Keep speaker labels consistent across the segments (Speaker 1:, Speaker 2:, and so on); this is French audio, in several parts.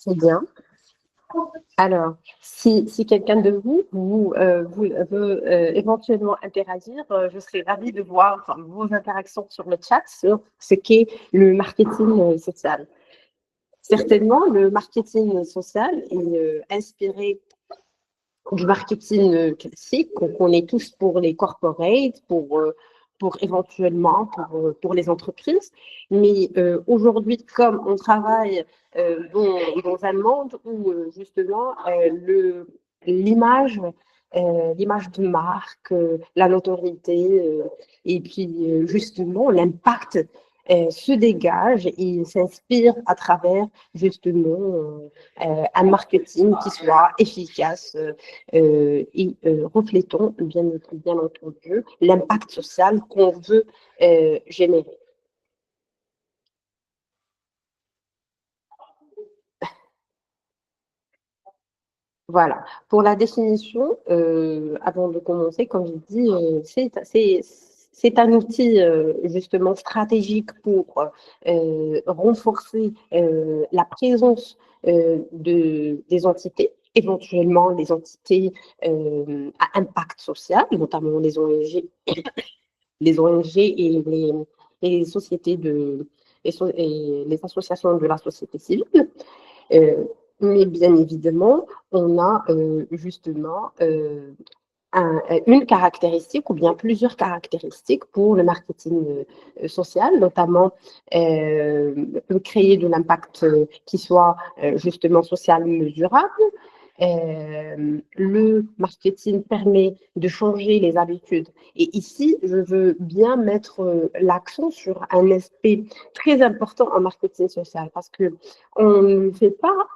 Speaker 1: C'est bien. Alors, si quelqu'un de vous veut éventuellement interagir, je serais ravie de voir vos interactions sur le chat sur ce qu'est le marketing social. Certainement, le marketing social est inspiré du marketing classique qu'on connaît tous pour les corporates, pour éventuellement pour les entreprises. Mais aujourd'hui, comme on travaille dans un monde où justement l'image, l'image de marque, la notoriété et puis justement l'impact se dégage et s'inspire à travers justement un marketing qui soit efficace et reflétons bien entendu l'impact social qu'on veut générer. Voilà. Pour la définition, avant de commencer, comme je dis, c'est un outil justement stratégique pour renforcer la présence des entités, éventuellement les entités à impact social, notamment les ONG et les sociétés et les associations de la société civile. Euh, mais bien évidemment, on a justement une caractéristique ou bien plusieurs caractéristiques pour le marketing social, notamment créer de l'impact qui soit justement social mesurable. Le marketing permet de changer les habitudes. Et ici, je veux bien mettre l'accent sur un aspect très important en marketing social parce que on ne fait pas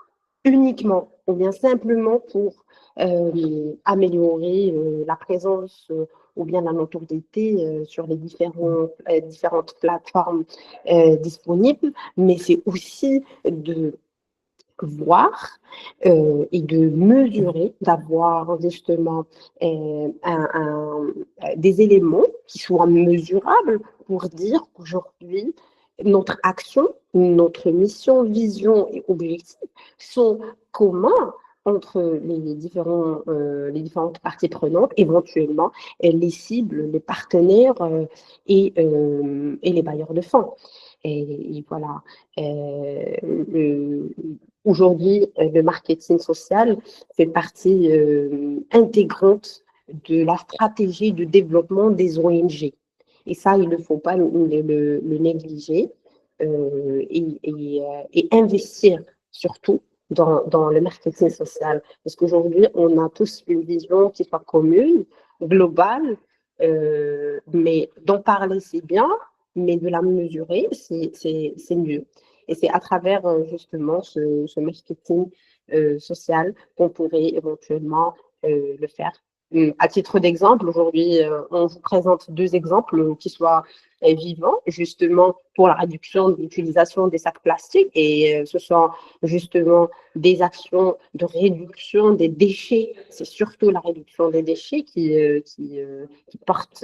Speaker 1: uniquement ou bien simplement pour améliorer la présence ou bien la notoriété sur les différentes plateformes disponibles, mais c'est aussi de voir et de mesurer, d'avoir justement des éléments qui soient mesurables pour dire qu'aujourd'hui, notre action, notre mission, vision et objectif sont communs entre les différentes parties prenantes, éventuellement les cibles, les partenaires et les bailleurs de fonds. Et voilà. Aujourd'hui, le marketing social fait partie intégrante de la stratégie de développement des ONG. Et ça, il ne faut pas le négliger et investir surtout dans le marketing social. Parce qu'aujourd'hui, on a tous une vision qui soit commune, globale, mais d'en parler, c'est bien, mais de la mesurer, c'est mieux. Et c'est à travers justement ce marketing social qu'on pourrait éventuellement le faire. À titre d'exemple, aujourd'hui, on vous présente deux exemples qui soient vivants, justement pour la réduction de l'utilisation des sacs plastiques. Et ce sont justement des actions de réduction des déchets. C'est surtout la réduction des déchets qui porte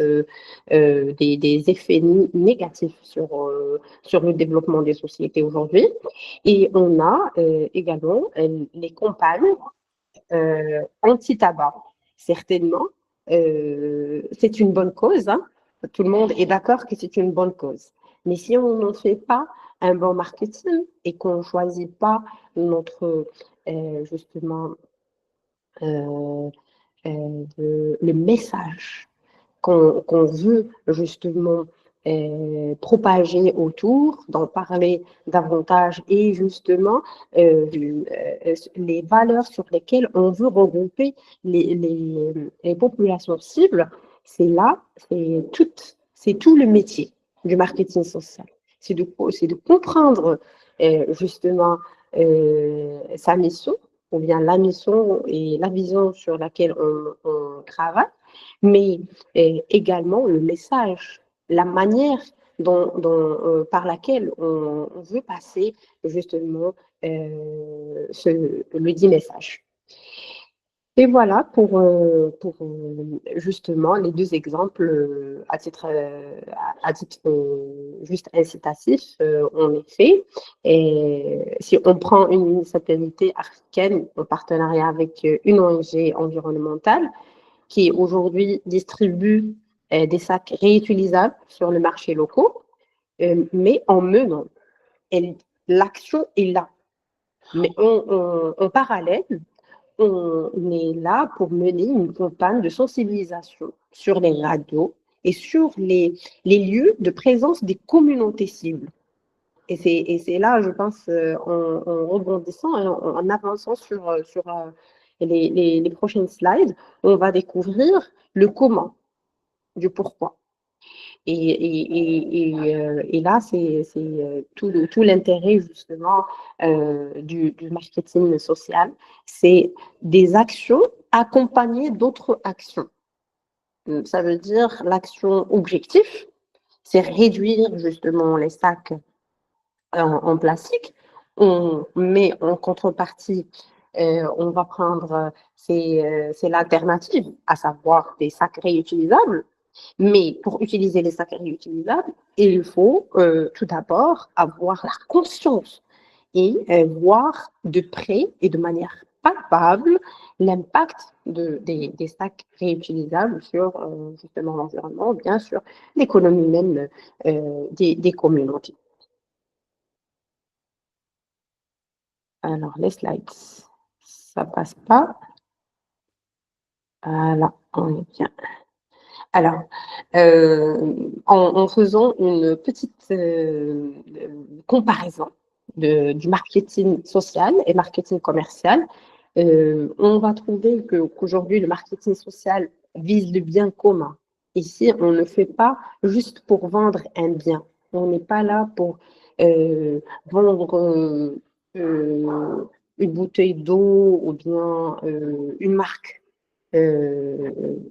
Speaker 1: des effets négatifs sur le développement des sociétés aujourd'hui. Et on a également les campagnes anti-tabac. Certainement, c'est une bonne cause. Hein. Tout le monde est d'accord que c'est une bonne cause. Mais si on n'en fait pas un bon marketing et qu'on ne choisit pas notre, justement, le message qu'on veut justement propager autour, d'en parler davantage et justement les valeurs sur lesquelles on veut regrouper les populations cibles, c'est là, c'est tout le métier du marketing social. C'est de comprendre justement sa mission, ou bien la mission et la vision sur laquelle on travaille, mais également le message, la manière par laquelle on veut passer justement le dit message. Et voilà justement les deux exemples à titre juste incitatif, en effet. Et si on prend une municipalité africaine en partenariat avec une ONG environnementale qui aujourd'hui distribue des sacs réutilisables sur le marché local, mais en menant, l'action est là. Mais en parallèle, on est là pour mener une campagne de sensibilisation sur les radios et sur les lieux de présence des communautés cibles. Et c'est là, je pense, en rebondissant, en avançant sur les prochaines slides, on va découvrir le comment, du pourquoi. Et là, c'est tout l'intérêt justement du marketing social, c'est des actions accompagnées d'autres actions. Ça veut dire l'action objectif, c'est réduire justement les sacs en plastique. Mais en contrepartie, on va prendre, c'est l'alternative, à savoir des sacs réutilisables. Mais pour utiliser les sacs réutilisables, il faut tout d'abord avoir la conscience et voir de près et de manière palpable l'impact des sacs réutilisables sur justement l'environnement, bien sûr, l'économie même des communautés. Alors, les slides, ça passe pas. Voilà, on est bien. Alors, en faisant une petite comparaison du marketing social et marketing commercial, on va trouver qu'aujourd'hui, le marketing social vise le bien commun. Ici, on ne fait pas juste pour vendre un bien. On n'est pas là pour vendre une bouteille d'eau ou bien une marque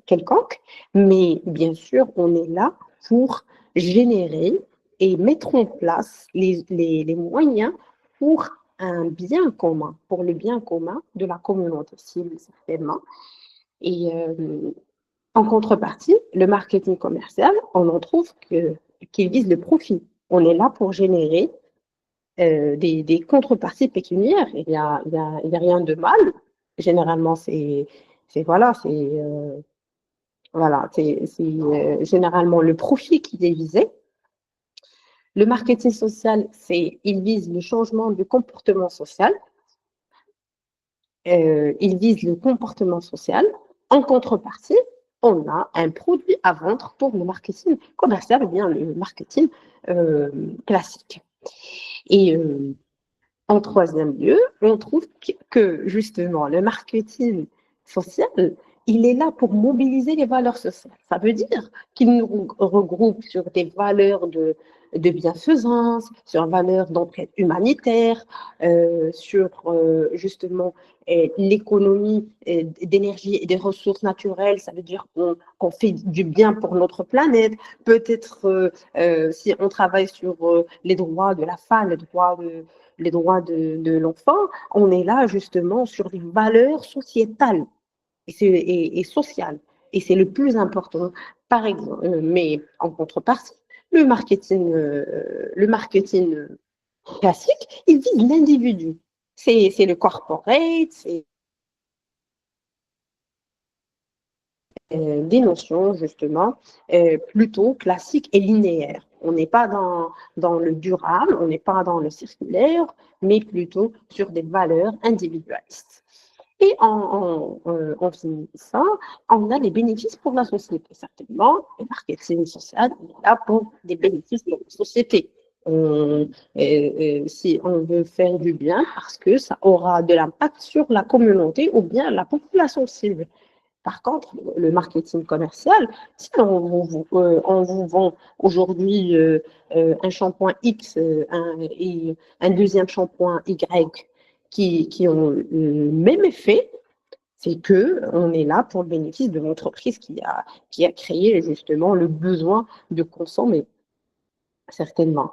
Speaker 1: quelconque, mais bien sûr, on est là pour générer et mettre en place les moyens pour un bien commun, pour le bien commun de la communauté cible, certainement. Et en contrepartie, le marketing commercial, on en trouve qu'il vise le profit. On est là pour générer des contreparties pécuniaires. Il y a rien de mal. Généralement, voilà, c'est généralement le profit qui est visé. Le marketing social, il vise le changement du comportement social. Il vise le comportement social. En contrepartie, on a un produit à vendre pour le marketing commercial ou bien le marketing classique. Et en troisième lieu, on trouve que justement le marketing social, il est là pour mobiliser les valeurs sociales. Ça veut dire qu'il nous regroupe sur des valeurs de bienfaisance, sur valeurs d'entraide humanitaire, sur justement l'économie d'énergie et des ressources naturelles. Ça veut dire qu'on fait du bien pour notre planète. Peut-être si on travaille sur les droits de la femme, les droits de l'enfant, on est là justement sur des valeurs sociétales et sociales. Et c'est le plus important. Par exemple, mais en contrepartie, le marketing classique, il vise l'individu. C'est le corporate, c'est des notions justement plutôt classiques et linéaires. On n'est pas dans le durable, on n'est pas dans le circulaire, mais plutôt sur des valeurs individualistes. Et en finissant, on a les bénéfices pour la société. Certainement, le marketing social est là pour des bénéfices pour la société. Si on veut faire du bien, parce que ça aura de l'impact sur la communauté ou bien la population cible. Par contre, le marketing commercial, si on vous vend aujourd'hui un shampoing X et un deuxième shampoing Y qui ont le même effet, c'est qu'on est là pour le bénéfice de l'entreprise qui a créé justement le besoin de consommer, certainement.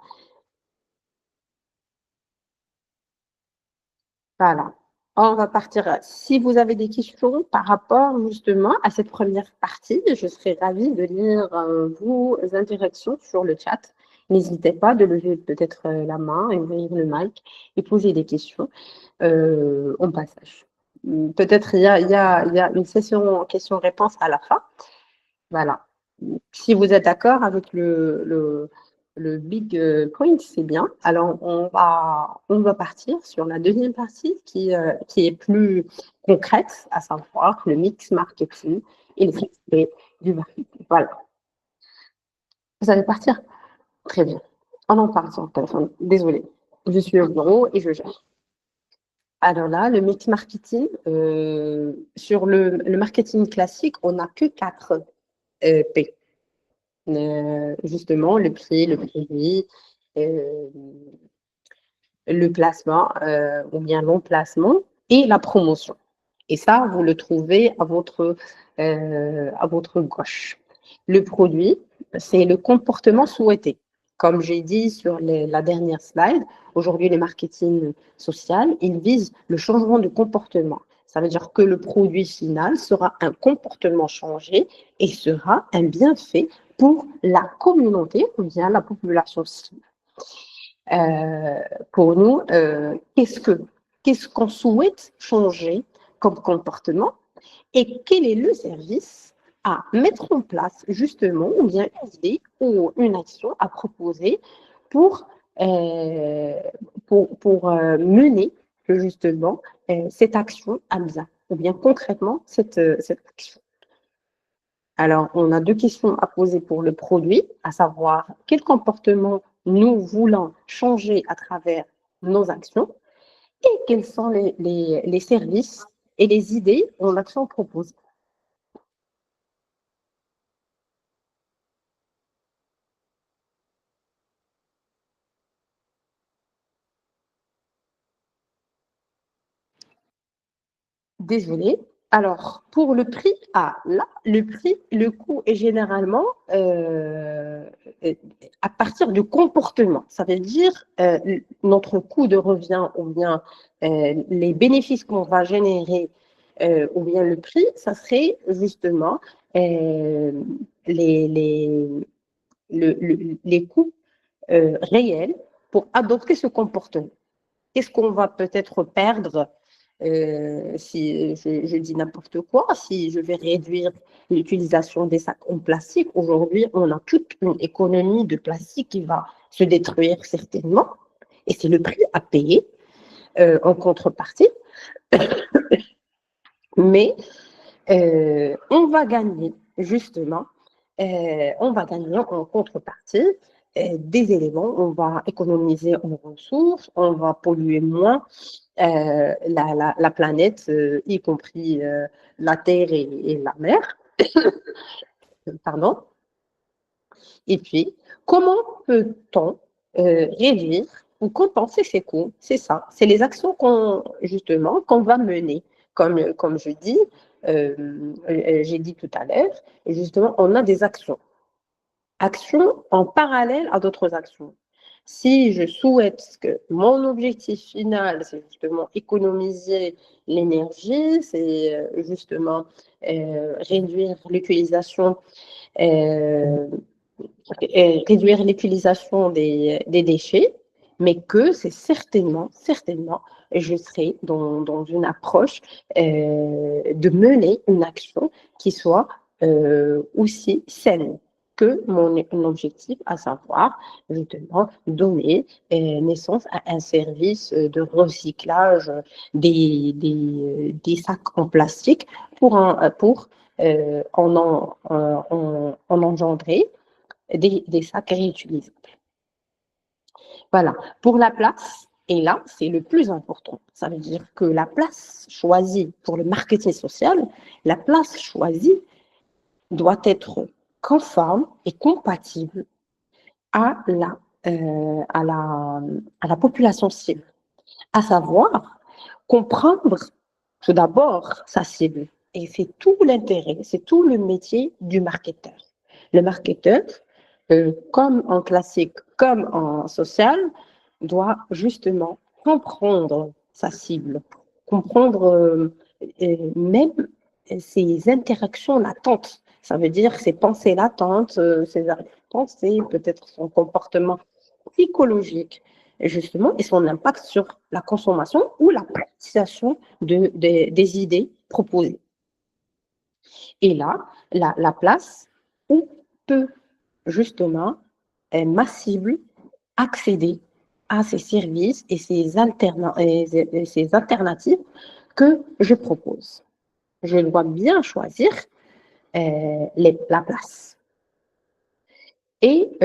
Speaker 1: Voilà. On va partir. Si vous avez des questions par rapport justement à cette première partie, je serais ravie de lire vos interactions sur le chat. N'hésitez pas de lever peut-être la main et ouvrir le mic et poser des questions en passage. Peut-être il y a une session questions-réponses à la fin. Voilà. Si vous êtes d'accord avec le big point, c'est bien. Alors, on va partir sur la deuxième partie qui est plus concrète, à savoir le mix marketing et les aspects du marketing. Voilà. Vous allez partir? Très bien. On en parle sur le téléphone. Désolée. Je suis au bureau et je gère. Alors là, le mix marketing, sur le marketing classique, on n'a que 4 P. Justement, le prix, le produit, euh, le placement ou bien l'emplacement et la promotion. Et ça, vous le trouvez à votre gauche. Le produit, c'est le comportement souhaité. Comme j'ai dit sur la dernière slide, aujourd'hui, le marketing social, il vise le changement de comportement. Ça veut dire que le produit final sera un comportement changé et sera un bienfait pour la communauté ou bien la population cible. Pour nous, qu'est-ce qu'on souhaite changer comme comportement et quel est le service à mettre en place justement, ou bien une idée ou une action à proposer pour, mener justement cette action à bien, ou bien concrètement cette action. Alors, on a 2 questions à poser pour le produit, à savoir quel comportement nous voulons changer à travers nos actions et quels sont les services et les idées en action proposée. Désolée. Alors, pour le prix, là, le coût est généralement à partir du comportement. Ça veut dire notre coût de revient ou bien les bénéfices qu'on va générer ou bien le prix, ça serait justement les, les, les coûts réels pour adopter ce comportement. Qu'est-ce qu'on va peut-être perdre si je dis n'importe quoi, si je vais réduire l'utilisation des sacs en plastique? Aujourd'hui, on a toute une économie de plastique qui va se détruire certainement, et c'est le prix à payer en contrepartie. Mais on va gagner justement, on va gagner en contrepartie des éléments, on va économiser en ressources, on va polluer moins la planète, y compris la terre et la mer. Pardon. Et puis, comment peut-on réduire ou compenser ces coûts? C'est ça, c'est les actions justement qu'on va mener. Comme je dis, j'ai dit tout à l'heure, et justement, on a des actions. Actions en parallèle à d'autres actions. Si je souhaite que mon objectif final, c'est justement économiser l'énergie, c'est justement réduire l'utilisation des déchets, mais que c'est certainement, je serai dans une approche de mener une action qui soit aussi saine que mon objectif, à savoir justement donner naissance à un service de recyclage des sacs en plastique pour en engendrer des sacs réutilisables. Voilà. Pour la place, et là, c'est le plus important. Ça veut dire que la place choisie pour le marketing social, la place choisie doit être conforme et compatible à la population cible. À savoir, comprendre tout d'abord sa cible. Et c'est tout l'intérêt, c'est tout le métier du marketeur. Le marketeur, comme en classique, comme en social, doit justement comprendre sa cible, comprendre même ces interactions latentes. Ça veut dire ces pensées latentes, ces pensées, peut-être son comportement psychologique, justement, et son impact sur la consommation ou la précisation des idées proposées. Et là, la place où peut justement ma cible accéder à ces services et ces alternatives que je propose. Je dois bien choisir la place. Et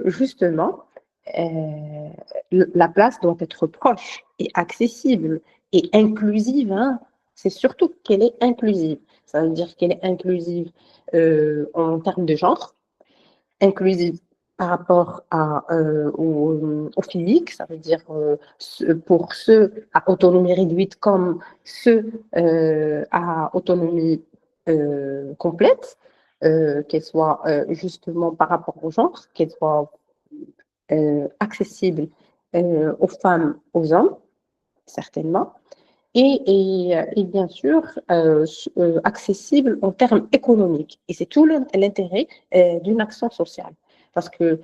Speaker 1: justement, la place doit être proche et accessible et inclusive. Hein. C'est surtout qu'elle est inclusive. Ça veut dire qu'elle est inclusive en termes de genre, inclusive par rapport au physique, ça veut dire pour ceux à autonomie réduite comme ceux à autonomie complète, qu'elle soit justement par rapport au genre, qu'elle soit accessible aux femmes, aux hommes, certainement, et bien sûr accessible en termes économiques. Et c'est tout l'intérêt d'une action sociale. Parce que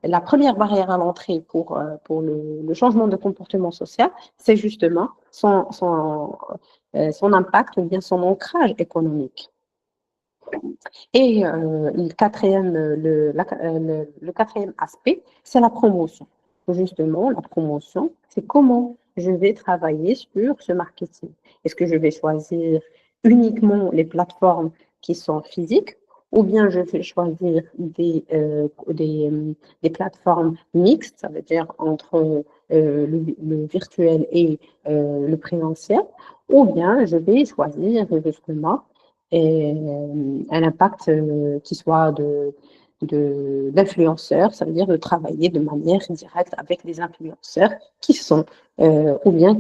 Speaker 1: la première barrière à l'entrée pour le changement de comportement social, c'est justement son impact ou bien son ancrage économique. Et le quatrième aspect, c'est la promotion. Justement, la promotion, c'est comment je vais travailler sur ce marketing. Est-ce que je vais choisir uniquement les plateformes qui sont physiques ou bien je vais choisir des plateformes mixtes, ça veut dire entre le virtuel et le présentiel, ou bien je vais choisir justement un impact qui soit d'influenceurs, ça veut dire de travailler de manière directe avec des influenceurs qui sont ou bien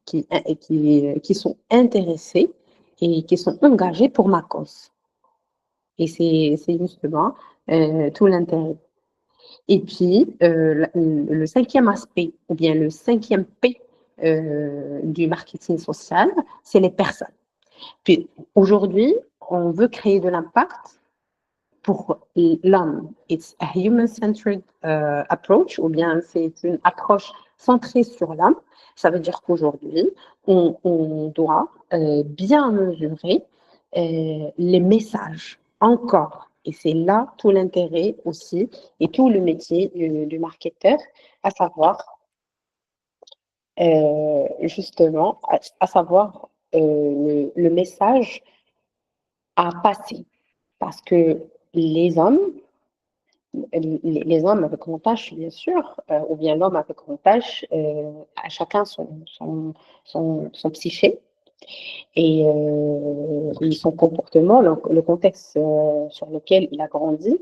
Speaker 1: qui sont intéressés et qui sont engagés pour ma cause. Et c'est justement tout l'intérêt. Et puis, le cinquième aspect, ou bien le cinquième P du marketing social, c'est les personnes. Puis aujourd'hui, on veut créer de l'impact pour l'homme. It's a human-centered approach, ou bien c'est une approche centrée sur l'homme. Ça veut dire qu'aujourd'hui, on doit bien mesurer les messages encore. Et c'est là tout l'intérêt aussi et tout le métier du marketeur, à savoir justement, à savoir le message à passer. Parce que les hommes, les hommes avec montage, bien sûr, ou bien l'homme avec montage, à chacun son psyché et son comportement, le contexte sur lequel il a grandi,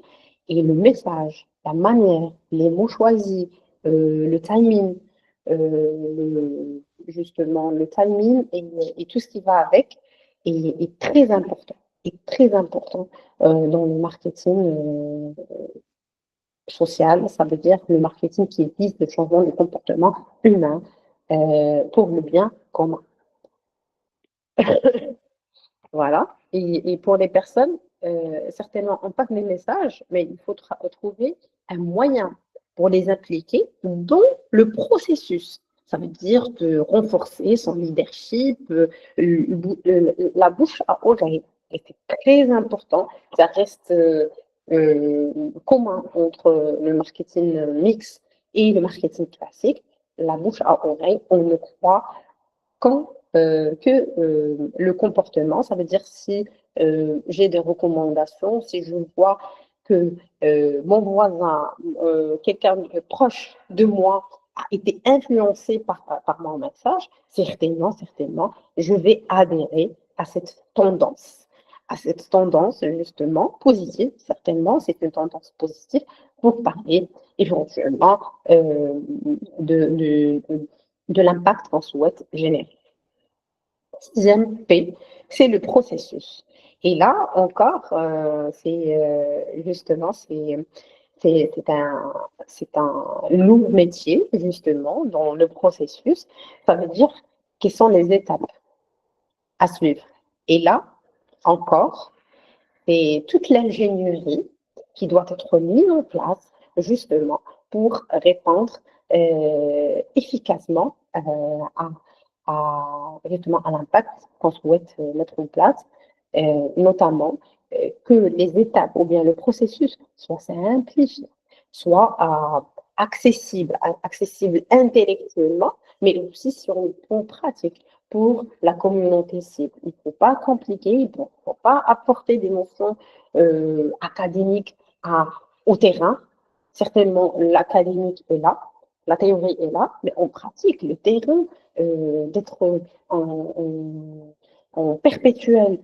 Speaker 1: et le message, la manière, les mots choisis, le timing, justement le timing et tout ce qui va avec est très important. Est très important dans le marketing social, ça veut dire le marketing qui vise le changement du comportement humain pour le bien commun. Voilà. Et pour les personnes, certainement, on passe des messages, mais il faut trouver un moyen pour les appliquer dans le processus. Ça veut dire de renforcer son leadership, la bouche à oreille. Et c'est très important. Ça reste commun entre le marketing mix et le marketing classique. La bouche à oreille, on ne croit que le comportement. Ça veut dire si j'ai des recommandations, si je vois que mon voisin, quelqu'un proche de moi a été influencé par mon message, certainement, je vais adhérer à cette tendance. À cette tendance, justement, positive, certainement, c'est une tendance positive pour parler éventuellement de l'impact qu'on souhaite générer. Sixième P, c'est le processus. Et là encore, c'est justement, c'est un lourd métier, justement, dans le processus. Ça veut dire quelles sont les étapes à suivre. Et là, encore, c'est toute l'ingénierie qui doit être mise en place, justement, pour répondre efficacement justement, à l'impact qu'on souhaite mettre en place, notamment que les étapes ou bien le processus soit simplifié, soit accessible intellectuellement, mais aussi sur le plan pratique pour la communauté cible. Il ne faut pas compliquer, il ne faut pas apporter des notions académiques au terrain. Certainement, l'académique est là, la théorie est là, mais on pratique le terrain, d'être en perpétuelle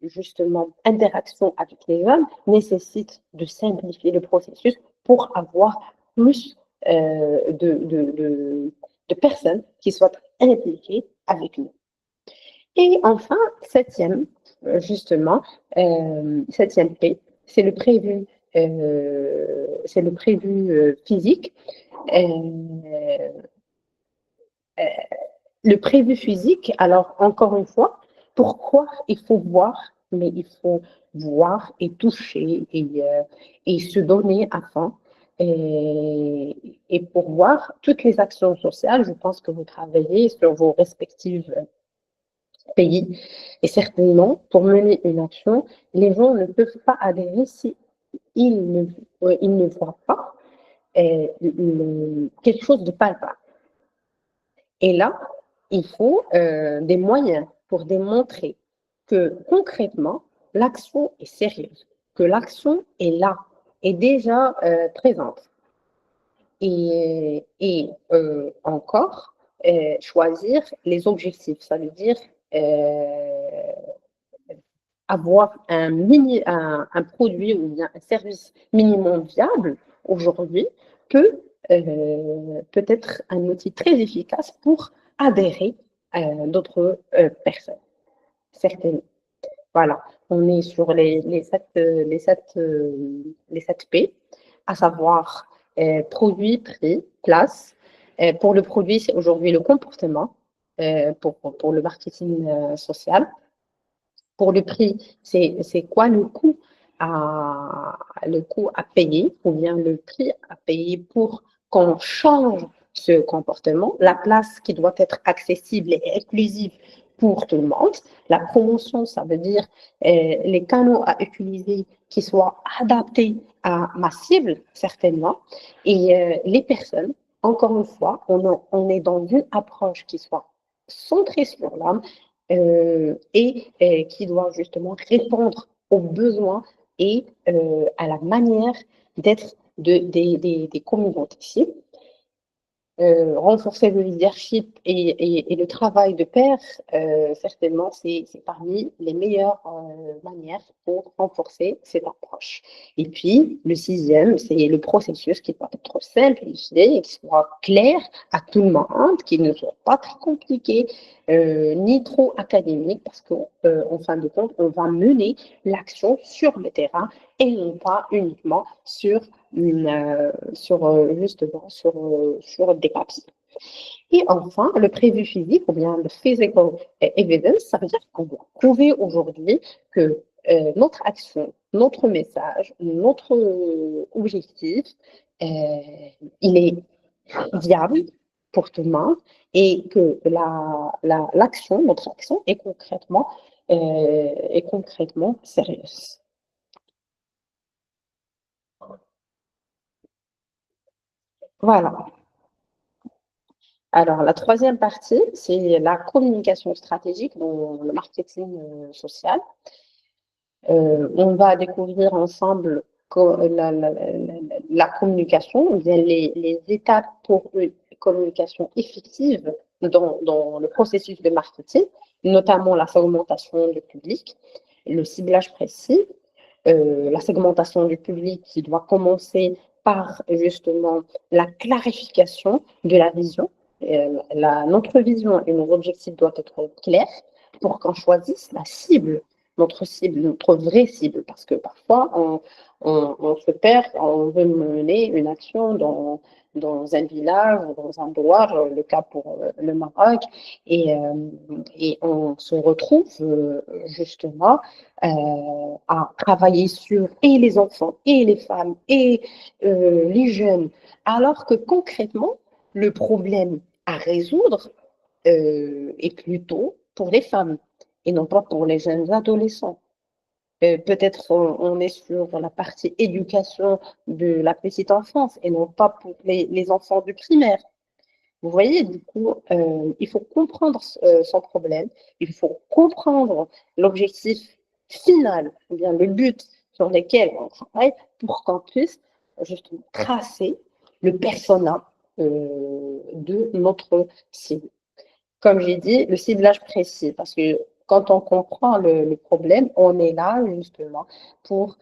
Speaker 1: justement interaction avec les jeunes nécessite de simplifier le processus pour avoir plus de personnes qui soient impliquées avec nous. Et enfin, justement, septième P, c'est le prévu, physique. Le prévu physique, alors encore une fois, pourquoi il faut voir, mais il faut voir et toucher et se donner à fond. Et pour voir toutes les actions sociales, je pense que vous travaillez sur vos respectives pays. Et certainement, pour mener une action, les gens ne peuvent pas adhérer si ils ne voient pas quelque chose de palpable. Et là, il faut des moyens pour démontrer que concrètement, l'action est sérieuse, que l'action est là, est déjà présente. Et encore, choisir les objectifs, ça veut dire avoir un produit ou bien un service minimum viable aujourd'hui peut être un outil très efficace pour adhérer à d'autres personnes. Certainement. Voilà, on est sur les 7 P, à savoir produit, prix, place. Pour le produit, c'est aujourd'hui le comportement pour le marketing social. Pour le prix, c'est quoi le coût à payer ou bien le prix à payer pour qu'on change ce comportement, la place qui doit être accessible et inclusive pour tout le monde. La promotion, ça veut dire les canaux à utiliser qui soient adaptés à ma cible, certainement. Et les personnes, encore une fois, on est dans une approche qui soit centrée sur l'homme et qui doit justement répondre aux besoins et à la manière d'être des communautés cibles. Renforcer le leadership et le travail de pair, certainement, c'est parmi les meilleures manières pour renforcer cette approche. Et puis, le sixième, c'est le processus qui doit être simplifié et qui soit clair à tout le monde, qui ne soit pas très compliqué, ni trop académique, parce qu'en fin de compte, on va mener l'action sur le terrain et non pas uniquement justement sur des papiers. Et enfin, le prévu physique ou bien le physical evidence, ça veut dire qu'on doit prouver aujourd'hui que notre action, notre message, notre objectif, il est viable pour tout le monde et que notre action est concrètement sérieuse. Voilà. Alors, la troisième partie, c'est la communication stratégique dans le marketing social. On va découvrir ensemble la communication, bien les étapes pour une communication effective dans le processus de marketing, notamment la segmentation du public, le ciblage précis, la segmentation du public qui doit commencer par justement la clarification de la vision. Notre vision et nos objectifs doivent être clairs pour qu'on choisisse la cible, notre vraie cible, parce que parfois on se perd, on veut mener une action dans un village, dans un endroit, le cas pour le Maroc, et, euh, et on se retrouve justement à travailler sur et les enfants, et les femmes, et les jeunes, alors que concrètement, le problème à résoudre est plutôt pour les femmes et non pas pour les jeunes adolescents. Peut-être on est sur la partie éducation de la petite enfance et non pas pour les enfants du primaire. Vous voyez, du coup, il faut comprendre son problème, il faut comprendre l'objectif final, ou bien le but sur lequel on travaille pour qu'on puisse justement tracer le persona de notre cible. Comme j'ai dit, le ciblage précis, parce que quand on comprend le problème, on est là justement pour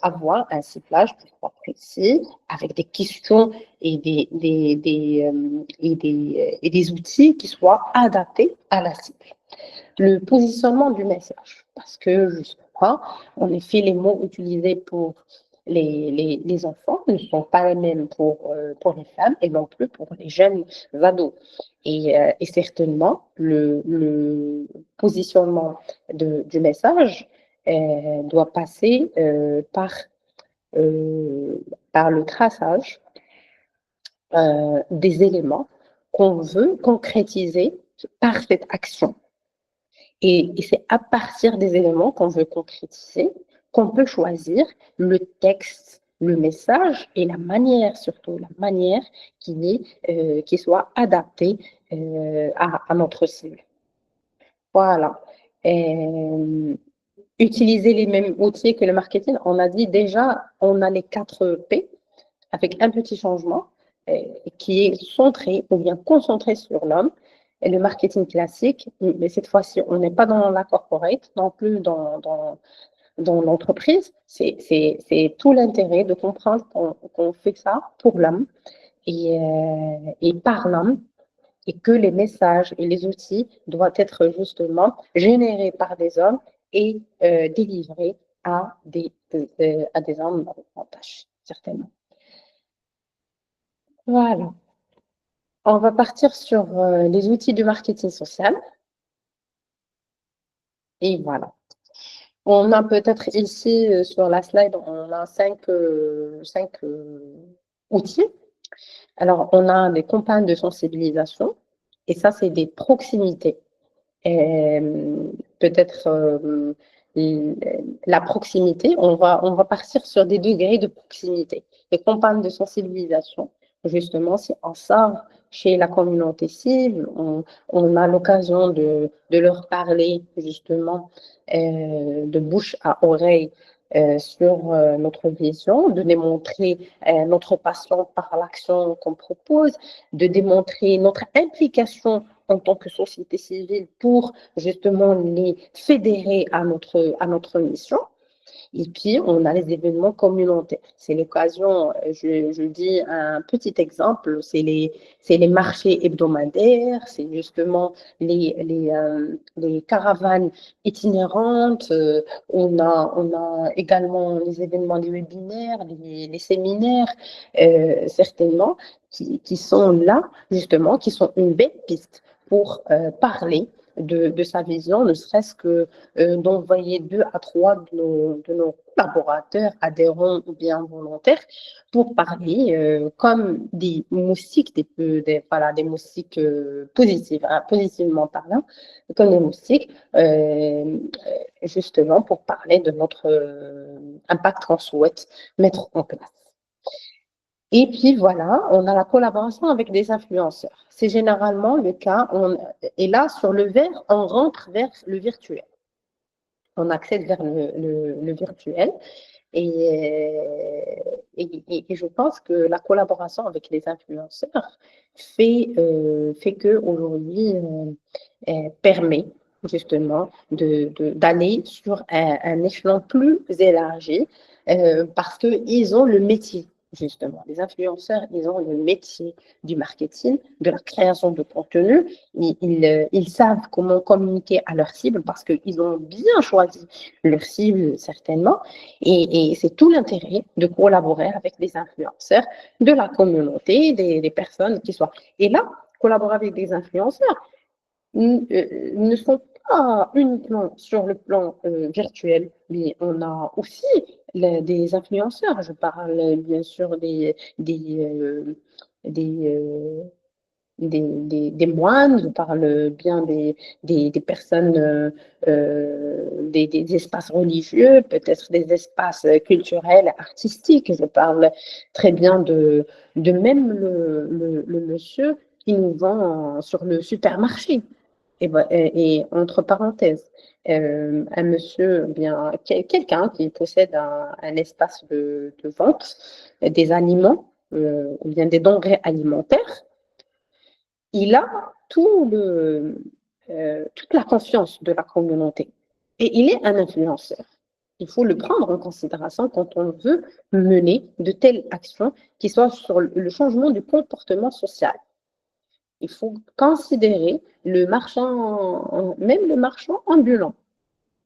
Speaker 1: avoir un ciblage précis, avec des questions et des outils qui soient adaptés à la cible. Le positionnement du message, parce que justement, en effet, les mots utilisés pour les enfants ne sont pas les mêmes pour les femmes et non plus pour les jeunes ados. Et certainement, le positionnement du message doit passer par le traçage des éléments qu'on veut concrétiser par cette action. Et c'est à partir des éléments qu'on veut concrétiser qu'on peut choisir le texte, le message et la manière, surtout la manière qui soit adaptée à notre cible. Voilà. Utiliser les mêmes outils que le marketing, on a dit déjà, on a les 4 P avec un petit changement qui est centré ou bien concentré sur l'homme. Et le marketing classique, mais cette fois-ci, on n'est pas dans la corporate, non plus dans l'entreprise. C'est tout l'intérêt de comprendre qu'on fait ça pour l'homme et par l'homme, et que les messages et les outils doivent être justement générés par des hommes et délivrés à des hommes en tâche, certainement. Voilà. On va partir sur les outils du marketing social. Et voilà. On a peut-être ici sur la slide, on a 5 outils. Alors, on a des campagnes de sensibilisation et ça, c'est des proximités. Peut-être la proximité, on va partir sur des degrés de proximité. Les campagnes de sensibilisation, justement, si on sort chez la communauté cible, on a l'occasion de leur parler justement de bouche à oreille sur notre vision, de démontrer notre passion par l'action qu'on propose, de démontrer notre implication en tant que société civile pour justement les fédérer à notre mission. Et puis, on a les événements communautaires. C'est l'occasion, je dis un petit exemple, c'est les marchés hebdomadaires, c'est justement les caravanes itinérantes. On a également les événements, les webinaires, les séminaires, certainement, qui sont là, justement, qui sont une belle piste pour parler de sa vision, ne serait-ce que d'envoyer 2 à 3 de nos collaborateurs, adhérents ou bien volontaires, pour parler comme des moustiques, des moustiques positifs, hein, positivement parlant, comme des moustiques, justement pour parler de notre impact qu'on souhaite mettre en place. Et puis voilà, on a la collaboration avec des influenceurs. C'est généralement le cas. Et là, sur le vert, on rentre vers le virtuel. On accède vers le virtuel. Et je pense que la collaboration avec les influenceurs fait qu'aujourd'hui, permet justement d'aller sur un échelon plus élargi parce qu'ils ont le métier justement. Les influenceurs, ils ont le métier du marketing, de la création de contenu. Ils savent comment communiquer à leur cible parce qu'ils ont bien choisi leur cible, certainement. Et c'est tout l'intérêt de collaborer avec des influenceurs de la communauté, des personnes qui soient. Et là, collaborer avec des influenceurs ne sont pas uniquement sur le plan virtuel, mais on a aussi des influenceurs. Je parle bien sûr des, euh, des moines, je parle bien des personnes, des espaces religieux, peut-être des espaces culturels, artistiques. Je parle très bien de même le monsieur qui nous vend sur le supermarché. Et entre parenthèses, un monsieur, bien quelqu'un qui possède un espace de vente des aliments ou bien des denrées alimentaires, il a toute la confiance de la communauté. Et il est un influenceur. Il faut le prendre en considération quand on veut mener de telles actions qui soient sur le changement du comportement social. Il faut considérer le marchand, même le marchand ambulant,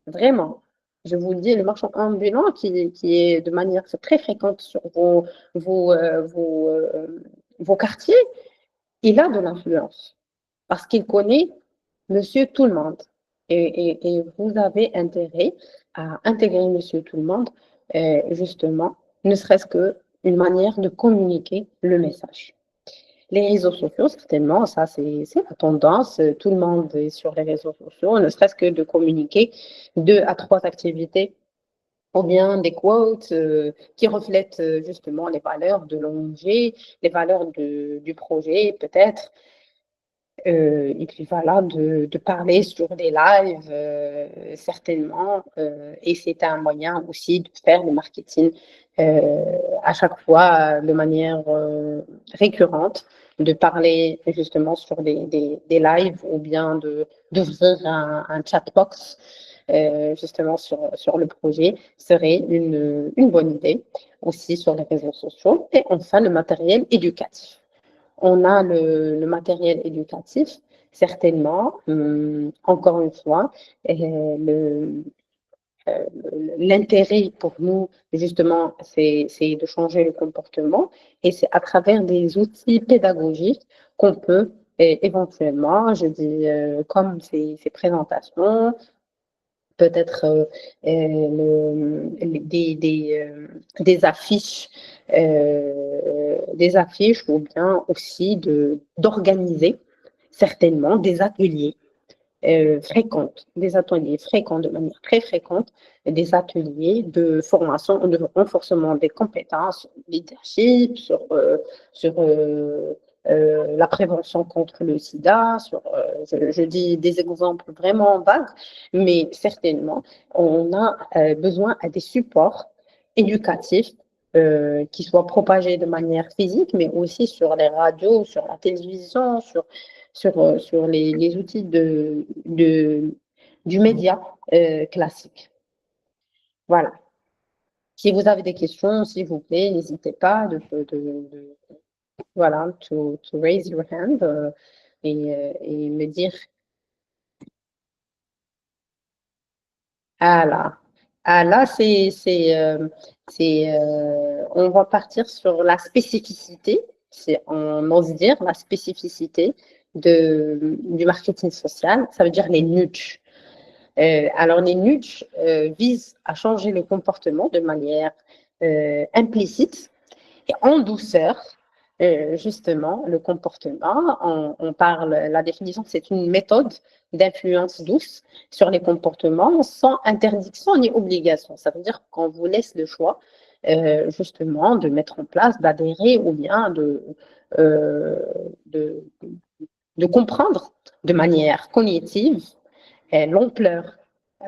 Speaker 1: vraiment. Je vous le dis, le marchand ambulant qui est de manière très fréquente sur vos, euh, vos, euh, vos quartiers, il a de l'influence parce qu'il connaît Monsieur Tout le monde. Et vous avez intérêt à intégrer Monsieur Tout le monde, justement, ne serait-ce qu'une manière de communiquer le message. Les réseaux sociaux, certainement, ça c'est la tendance. Tout le monde est sur les réseaux sociaux, ne serait-ce que de communiquer 2 à 3 activités ou bien des quotes qui reflètent justement les valeurs de l'ONG, les valeurs du projet peut-être. Et puis voilà, de parler sur des lives, certainement. Et c'est un moyen aussi de faire du marketing à chaque fois de manière récurrente, de parler justement sur des lives ou bien d'ouvrir un chatbox justement sur le projet serait une bonne idée aussi sur les réseaux sociaux. Et enfin, le matériel éducatif. On a le matériel éducatif, certainement, encore une fois, l'intérêt pour nous, justement, c'est de changer le comportement et c'est à travers des outils pédagogiques qu'on peut éventuellement, je dis, comme ces présentations, peut-être des affiches ou bien aussi d'organiser certainement des ateliers fréquents de manière très fréquente, des ateliers de formation, de renforcement des compétences, leadership, sur la prévention contre le sida, je dis des exemples vraiment vagues, mais certainement, on a besoin à des supports éducatifs qui soient propagés de manière physique, mais aussi sur les radios, sur la télévision, sur les outils du média classique. Voilà. Si vous avez des questions, s'il vous plaît, n'hésitez pas voilà, to raise your hand et me dire, ah là, ah là, on va partir sur la spécificité, on ose dire la spécificité du marketing social, ça veut dire les nudges. Alors, les nudges visent à changer le comportement de manière implicite et en douceur, justement, le comportement. On parle, la définition, c'est une méthode d'influence douce sur les comportements sans interdiction ni obligation. Ça veut dire qu'on vous laisse le choix, justement, de mettre en place, d'adhérer ou bien euh, de, de comprendre de manière cognitive l'ampleur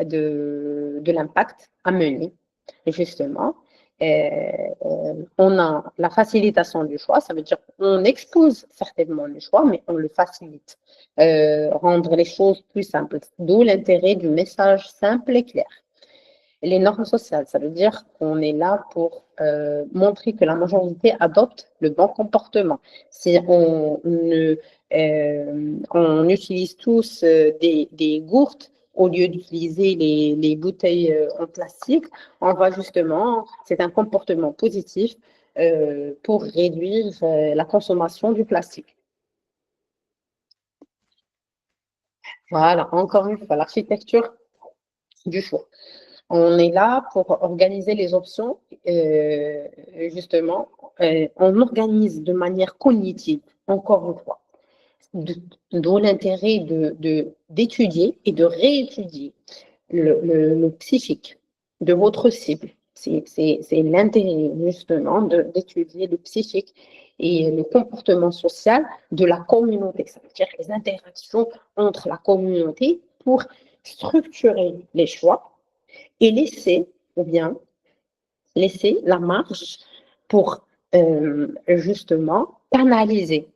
Speaker 1: de l'impact à mener, justement. On a la facilitation du choix, ça veut dire qu'on expose certainement le choix, mais on le facilite. Rendre les choses plus simples, d'où l'intérêt du message simple et clair. Les normes sociales, ça veut dire qu'on est là pour montrer que la majorité adopte le bon comportement. Si on utilise tous des gourdes au lieu d'utiliser les bouteilles en plastique, on va justement, c'est un comportement positif pour réduire la consommation du plastique. Voilà, encore une fois, l'architecture du choix. On est là pour organiser les options, justement, on organise de manière cognitive, encore une fois, d'où l'intérêt d'étudier et de réétudier le psychique de votre cible. C'est l'intérêt, justement, d'étudier le psychique et le comportement social de la communauté, ça veut dire les interactions entre la communauté pour structurer les choix et laisser la marge pour justement canaliser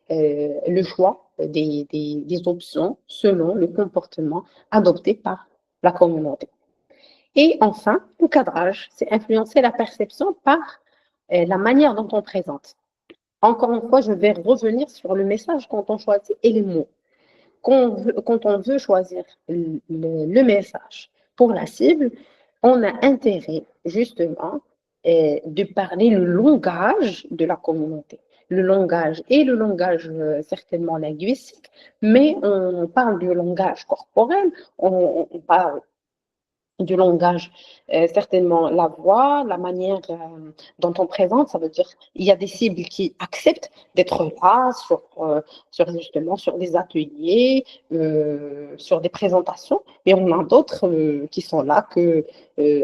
Speaker 1: le choix des options selon le comportement adopté par la communauté. Et enfin, le cadrage, c'est influencer la perception par la manière dont on présente. Encore une fois, je vais revenir sur le message quand on choisit et les mots. Quand on veut choisir le message pour la cible, on a intérêt justement de parler le langage de la communauté. Le langage et le langage certainement linguistique, mais on parle du langage corporel, on parle du langage, certainement la voix, la manière dont on présente, ça veut dire il y a des cibles qui acceptent d'être là justement sur des ateliers, sur des présentations, mais on a d'autres qui sont là que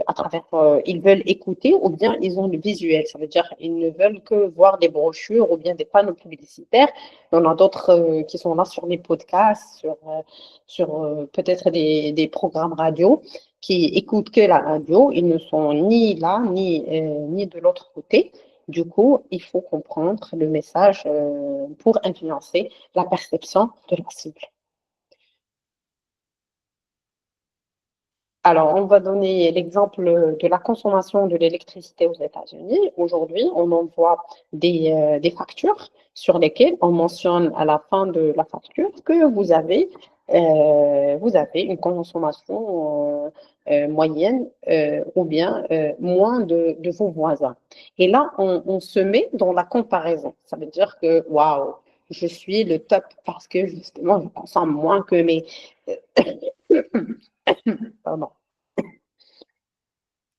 Speaker 1: à travers ils veulent écouter ou bien ils ont le visuel, ça veut dire ils ne veulent que voir des brochures ou bien des panneaux publicitaires. On a d'autres qui sont là sur les podcasts, sur peut-être des programmes radio qui écoutent que la radio, ils ne sont ni là, ni de l'autre côté. Du coup, il faut comprendre le message pour influencer la perception de la cible. Alors, on va donner l'exemple de la consommation de l'électricité aux États-Unis. Aujourd'hui, on envoie des factures sur lesquelles on mentionne à la fin de la facture que vous avez une consommation moyenne ou bien moins de vos voisins. Et là, on se met dans la comparaison. Ça veut dire que, waouh, je suis le top parce que justement, je consomme moins que mes... Pardon.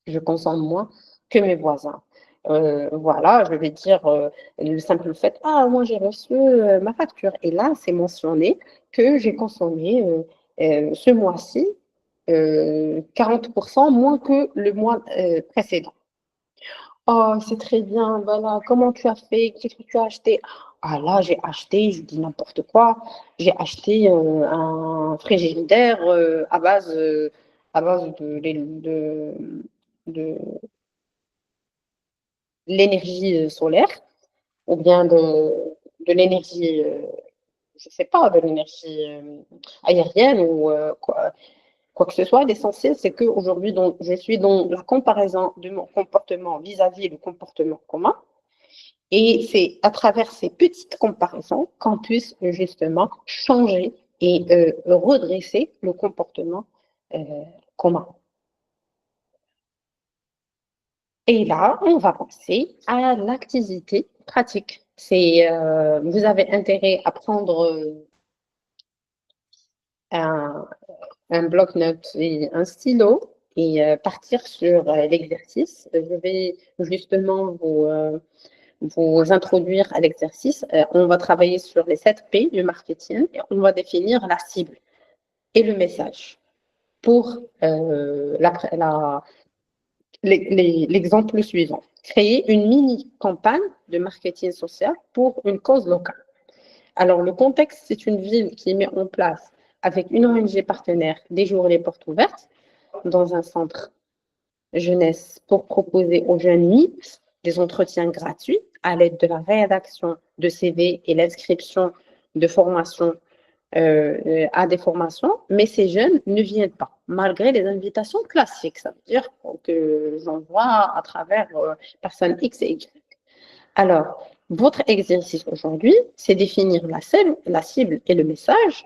Speaker 1: Je consomme moins que mes voisins. Voilà, je vais dire le simple fait, ah, moi j'ai reçu ma facture. Et là, c'est mentionné que j'ai consommé ce mois-ci 40% moins que le mois précédent. Oh, c'est très bien, voilà, comment tu as fait, qu'est-ce que tu as acheté? Ah là, j'ai acheté, je dis n'importe quoi, j'ai acheté un frigidaire à base de l'énergie solaire ou bien de l'énergie, je ne sais pas, de l'énergie aérienne ou quoi que ce soit. L'essentiel, c'est qu'aujourd'hui, je suis dans la comparaison de mon comportement vis-à-vis du comportement commun. Et c'est à travers ces petites comparaisons qu'on puisse justement changer et redresser le comportement euh, commun. Et là, on va passer à l'activité pratique. Vous avez intérêt à prendre un, un bloc-notes et un stylo et partir sur l'exercice. Je vais justement vous introduire à l'exercice. On va travailler sur les 7 P du marketing et on va définir la cible et le message pour l'exemple suivant. Créer une mini-campagne de marketing social pour une cause locale. Alors, le contexte, c'est une ville qui met en place, avec une ONG partenaire, des journées portes ouvertes dans un centre jeunesse pour proposer aux jeunes MIPS des entretiens gratuits à l'aide de la rédaction de CV et l'inscription de formation à des formations, mais ces jeunes ne viennent pas, malgré les invitations classiques. Ça veut dire que j'envoie à travers personnes X et Y. Alors, votre exercice aujourd'hui, c'est définir la cible et le message,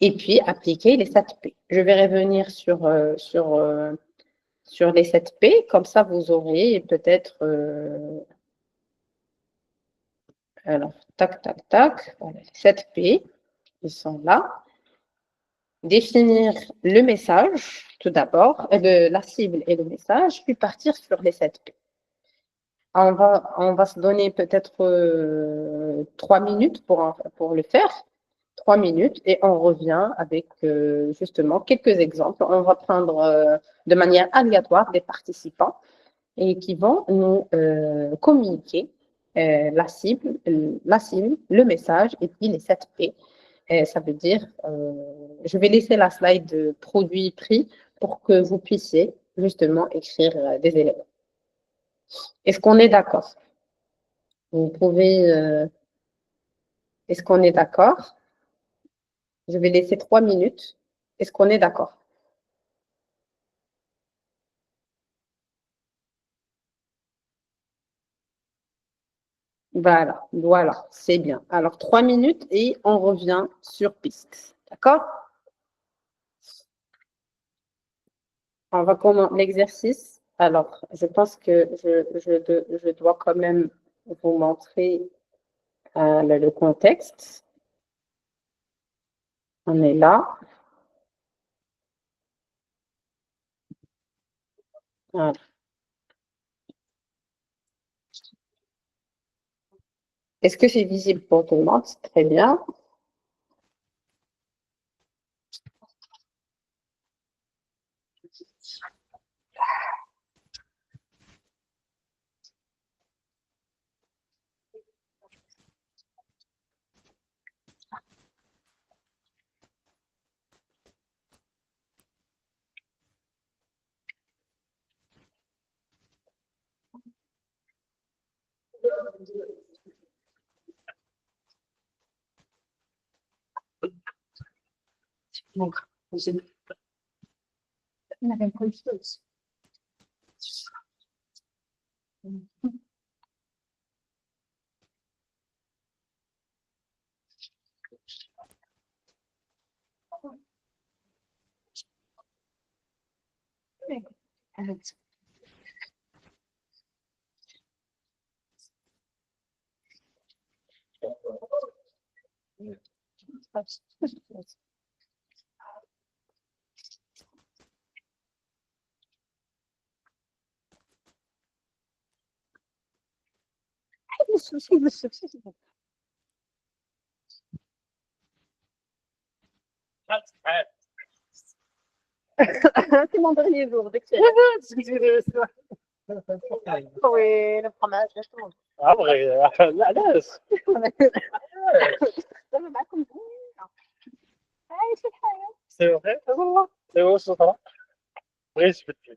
Speaker 1: et puis appliquer les 7 P. Je vais revenir sur les 7 P, comme ça vous aurez peut-être... alors, tac, tac, tac, voilà, les 7 P, ils sont là. Définir le message, tout d'abord, la cible et le message, puis partir sur les 7 P. On va se donner peut-être 3 minutes pour le faire. 3 minutes et on revient avec justement quelques exemples. On va prendre de manière aléatoire des participants et qui vont nous communiquer la cible, le message et puis les 7 P. Ça veut dire, je vais laisser la slide de produit-prix pour que vous puissiez justement écrire des éléments. Est-ce qu'on est d'accord? Vous pouvez, est-ce qu'on est d'accord? Je vais laisser 3 minutes. Est-ce qu'on est d'accord? Voilà, c'est bien. Alors, 3 minutes et on revient sur piste. D'accord? On va commencer l'exercice. Alors, je pense que je dois quand même vous montrer le contexte. On est là. Voilà. Est-ce que c'est visible pour tout le monde? Très bien. Donc, on avait une chose. C'est mon dernier jour d'excellence. Oui, le fromage, justement. Ah ouais, لا علاش؟ دابا معكم عايش الحياة. سي فري والله. ايوا واش صرا؟ بغيت تبدل.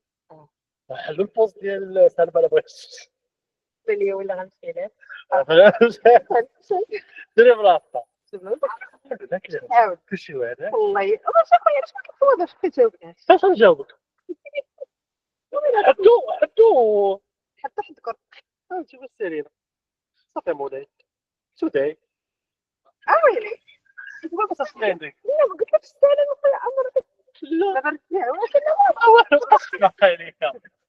Speaker 1: حلو البوست ديال سالبه لا بغيتش. لي ولا غنمشي ليه. ديري بلاصتها. عاود كلشي واحد. والله واش اخويا علاش ما كتواضعش كتجاوبناش؟ فاش نجاوبك؟ حدو حتى حدكم. فهمتي واش سالينا؟ صافي مولاي. سوداي. ويلي. ما كتصل عندك. لا ما قلتلكش السلام اخويا عمرك. لا دابا نسمع ولكن قسما قايلين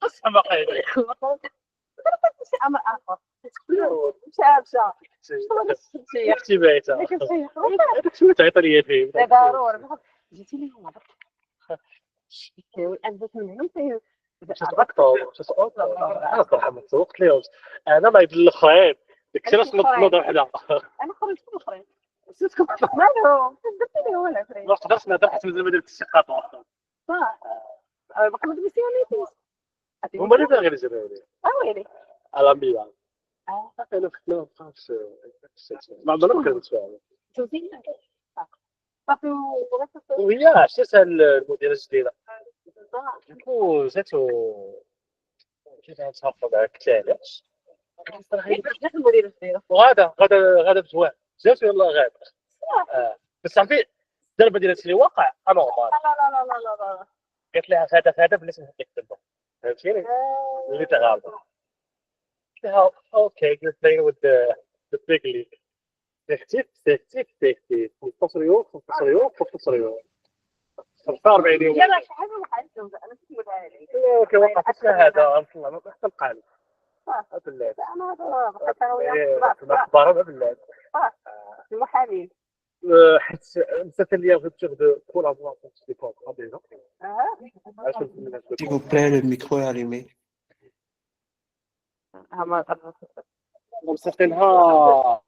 Speaker 1: قسما قايلين شي امر اخر مشى اختي بايته هذاك شنو تعيط ليا فيه ضروري جيتي لي هنا انت من هنا تبقى تسقط انا صراحه ما تسوقت ليهمش انا ما يدير الاخرين داكشي علاش نوض وحده انا خرجت من الاخرين مالهم درت لي هو العفريت ما قدرتش نهضر حيت مازال ما درتش شي خطوه صح باقي ما دمسيونيتيش هما اللي باغيين يجريو لي ويلي على ميلان صافي انا فتنا ما بقاش ما عمرنا ما كنت فاهم صافي وهي عرفتي المديره الجديده وجاتو كيف غنتعرفوا معاك قلت لها علاش المديره الجديده وغادا بزوان جات يلاه غادا بس عرفتي
Speaker 2: الضربه ديال هادشي اللي واقع انورمال.
Speaker 3: لا.
Speaker 2: قالت لها هذا بلاش نهديك الضربه، فهمتيني اللي تغالب. قلت لها اوكي قلت لها with the big league تكتيك 15 يوم 15 يوم 15 يوم 45 يوم.
Speaker 3: لا شحال من واحد انا كنت نقولها لك.
Speaker 2: اوكي وقفت هذا غنطلع ما بقاش تلقاني بالله.
Speaker 3: انا هذا بقيت انا
Speaker 2: الاخبار
Speaker 3: وياك
Speaker 2: بالله.
Speaker 3: المحامين.
Speaker 2: حيت نسيت اللي بغيت تاخذ كولابوراسيون في لي كونطرا ديجا. علاش من
Speaker 4: S'il vous plaît, le micro est allumé.
Speaker 2: مسكنها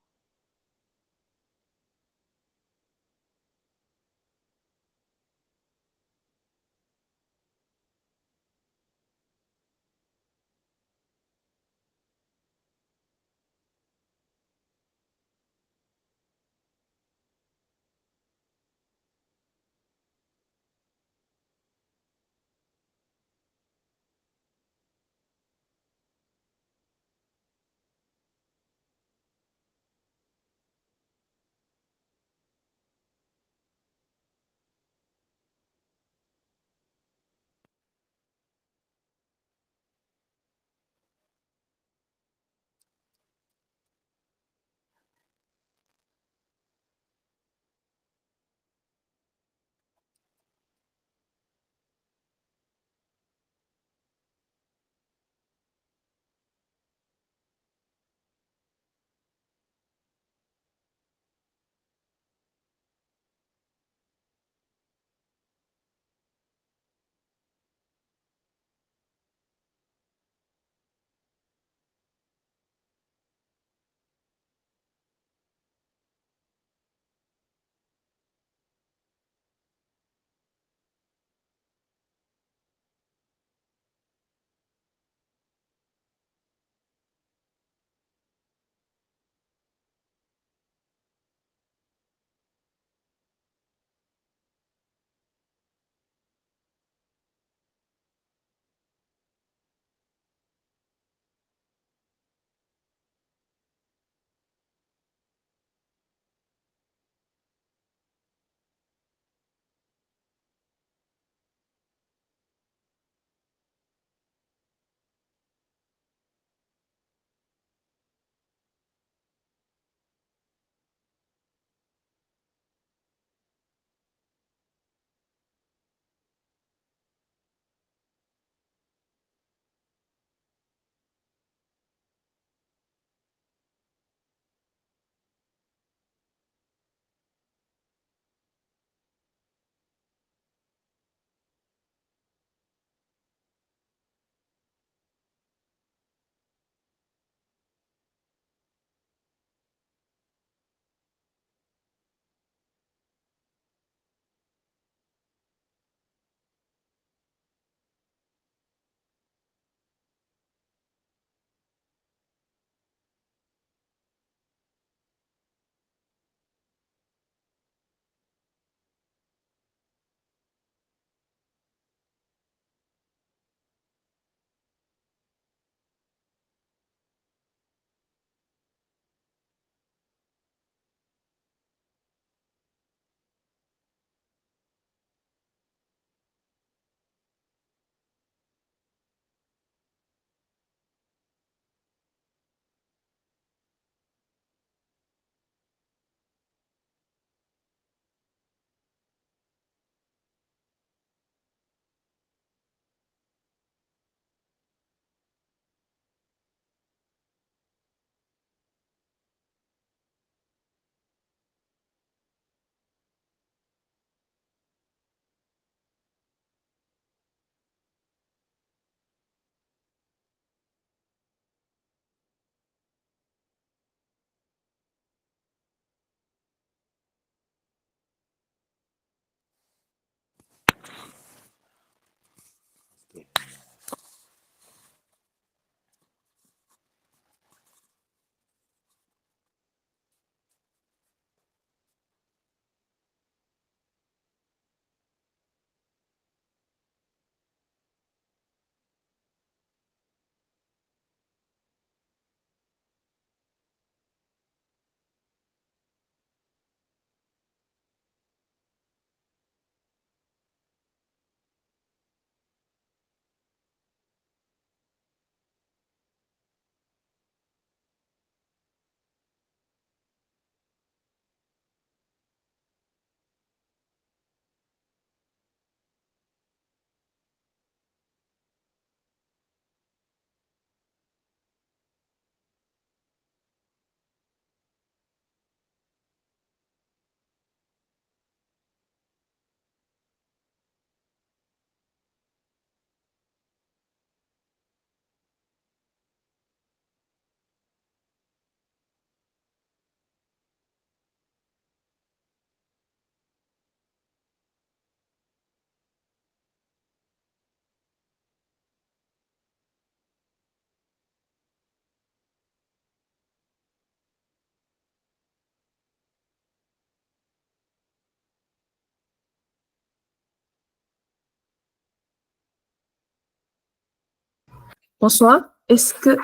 Speaker 5: Bonsoir. Est-ce que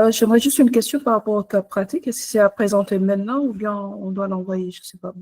Speaker 5: j'aimerais juste une question par rapport au cas pratique. Est-ce que c'est à présenter maintenant ou bien on doit l'envoyer? Je ne sais pas.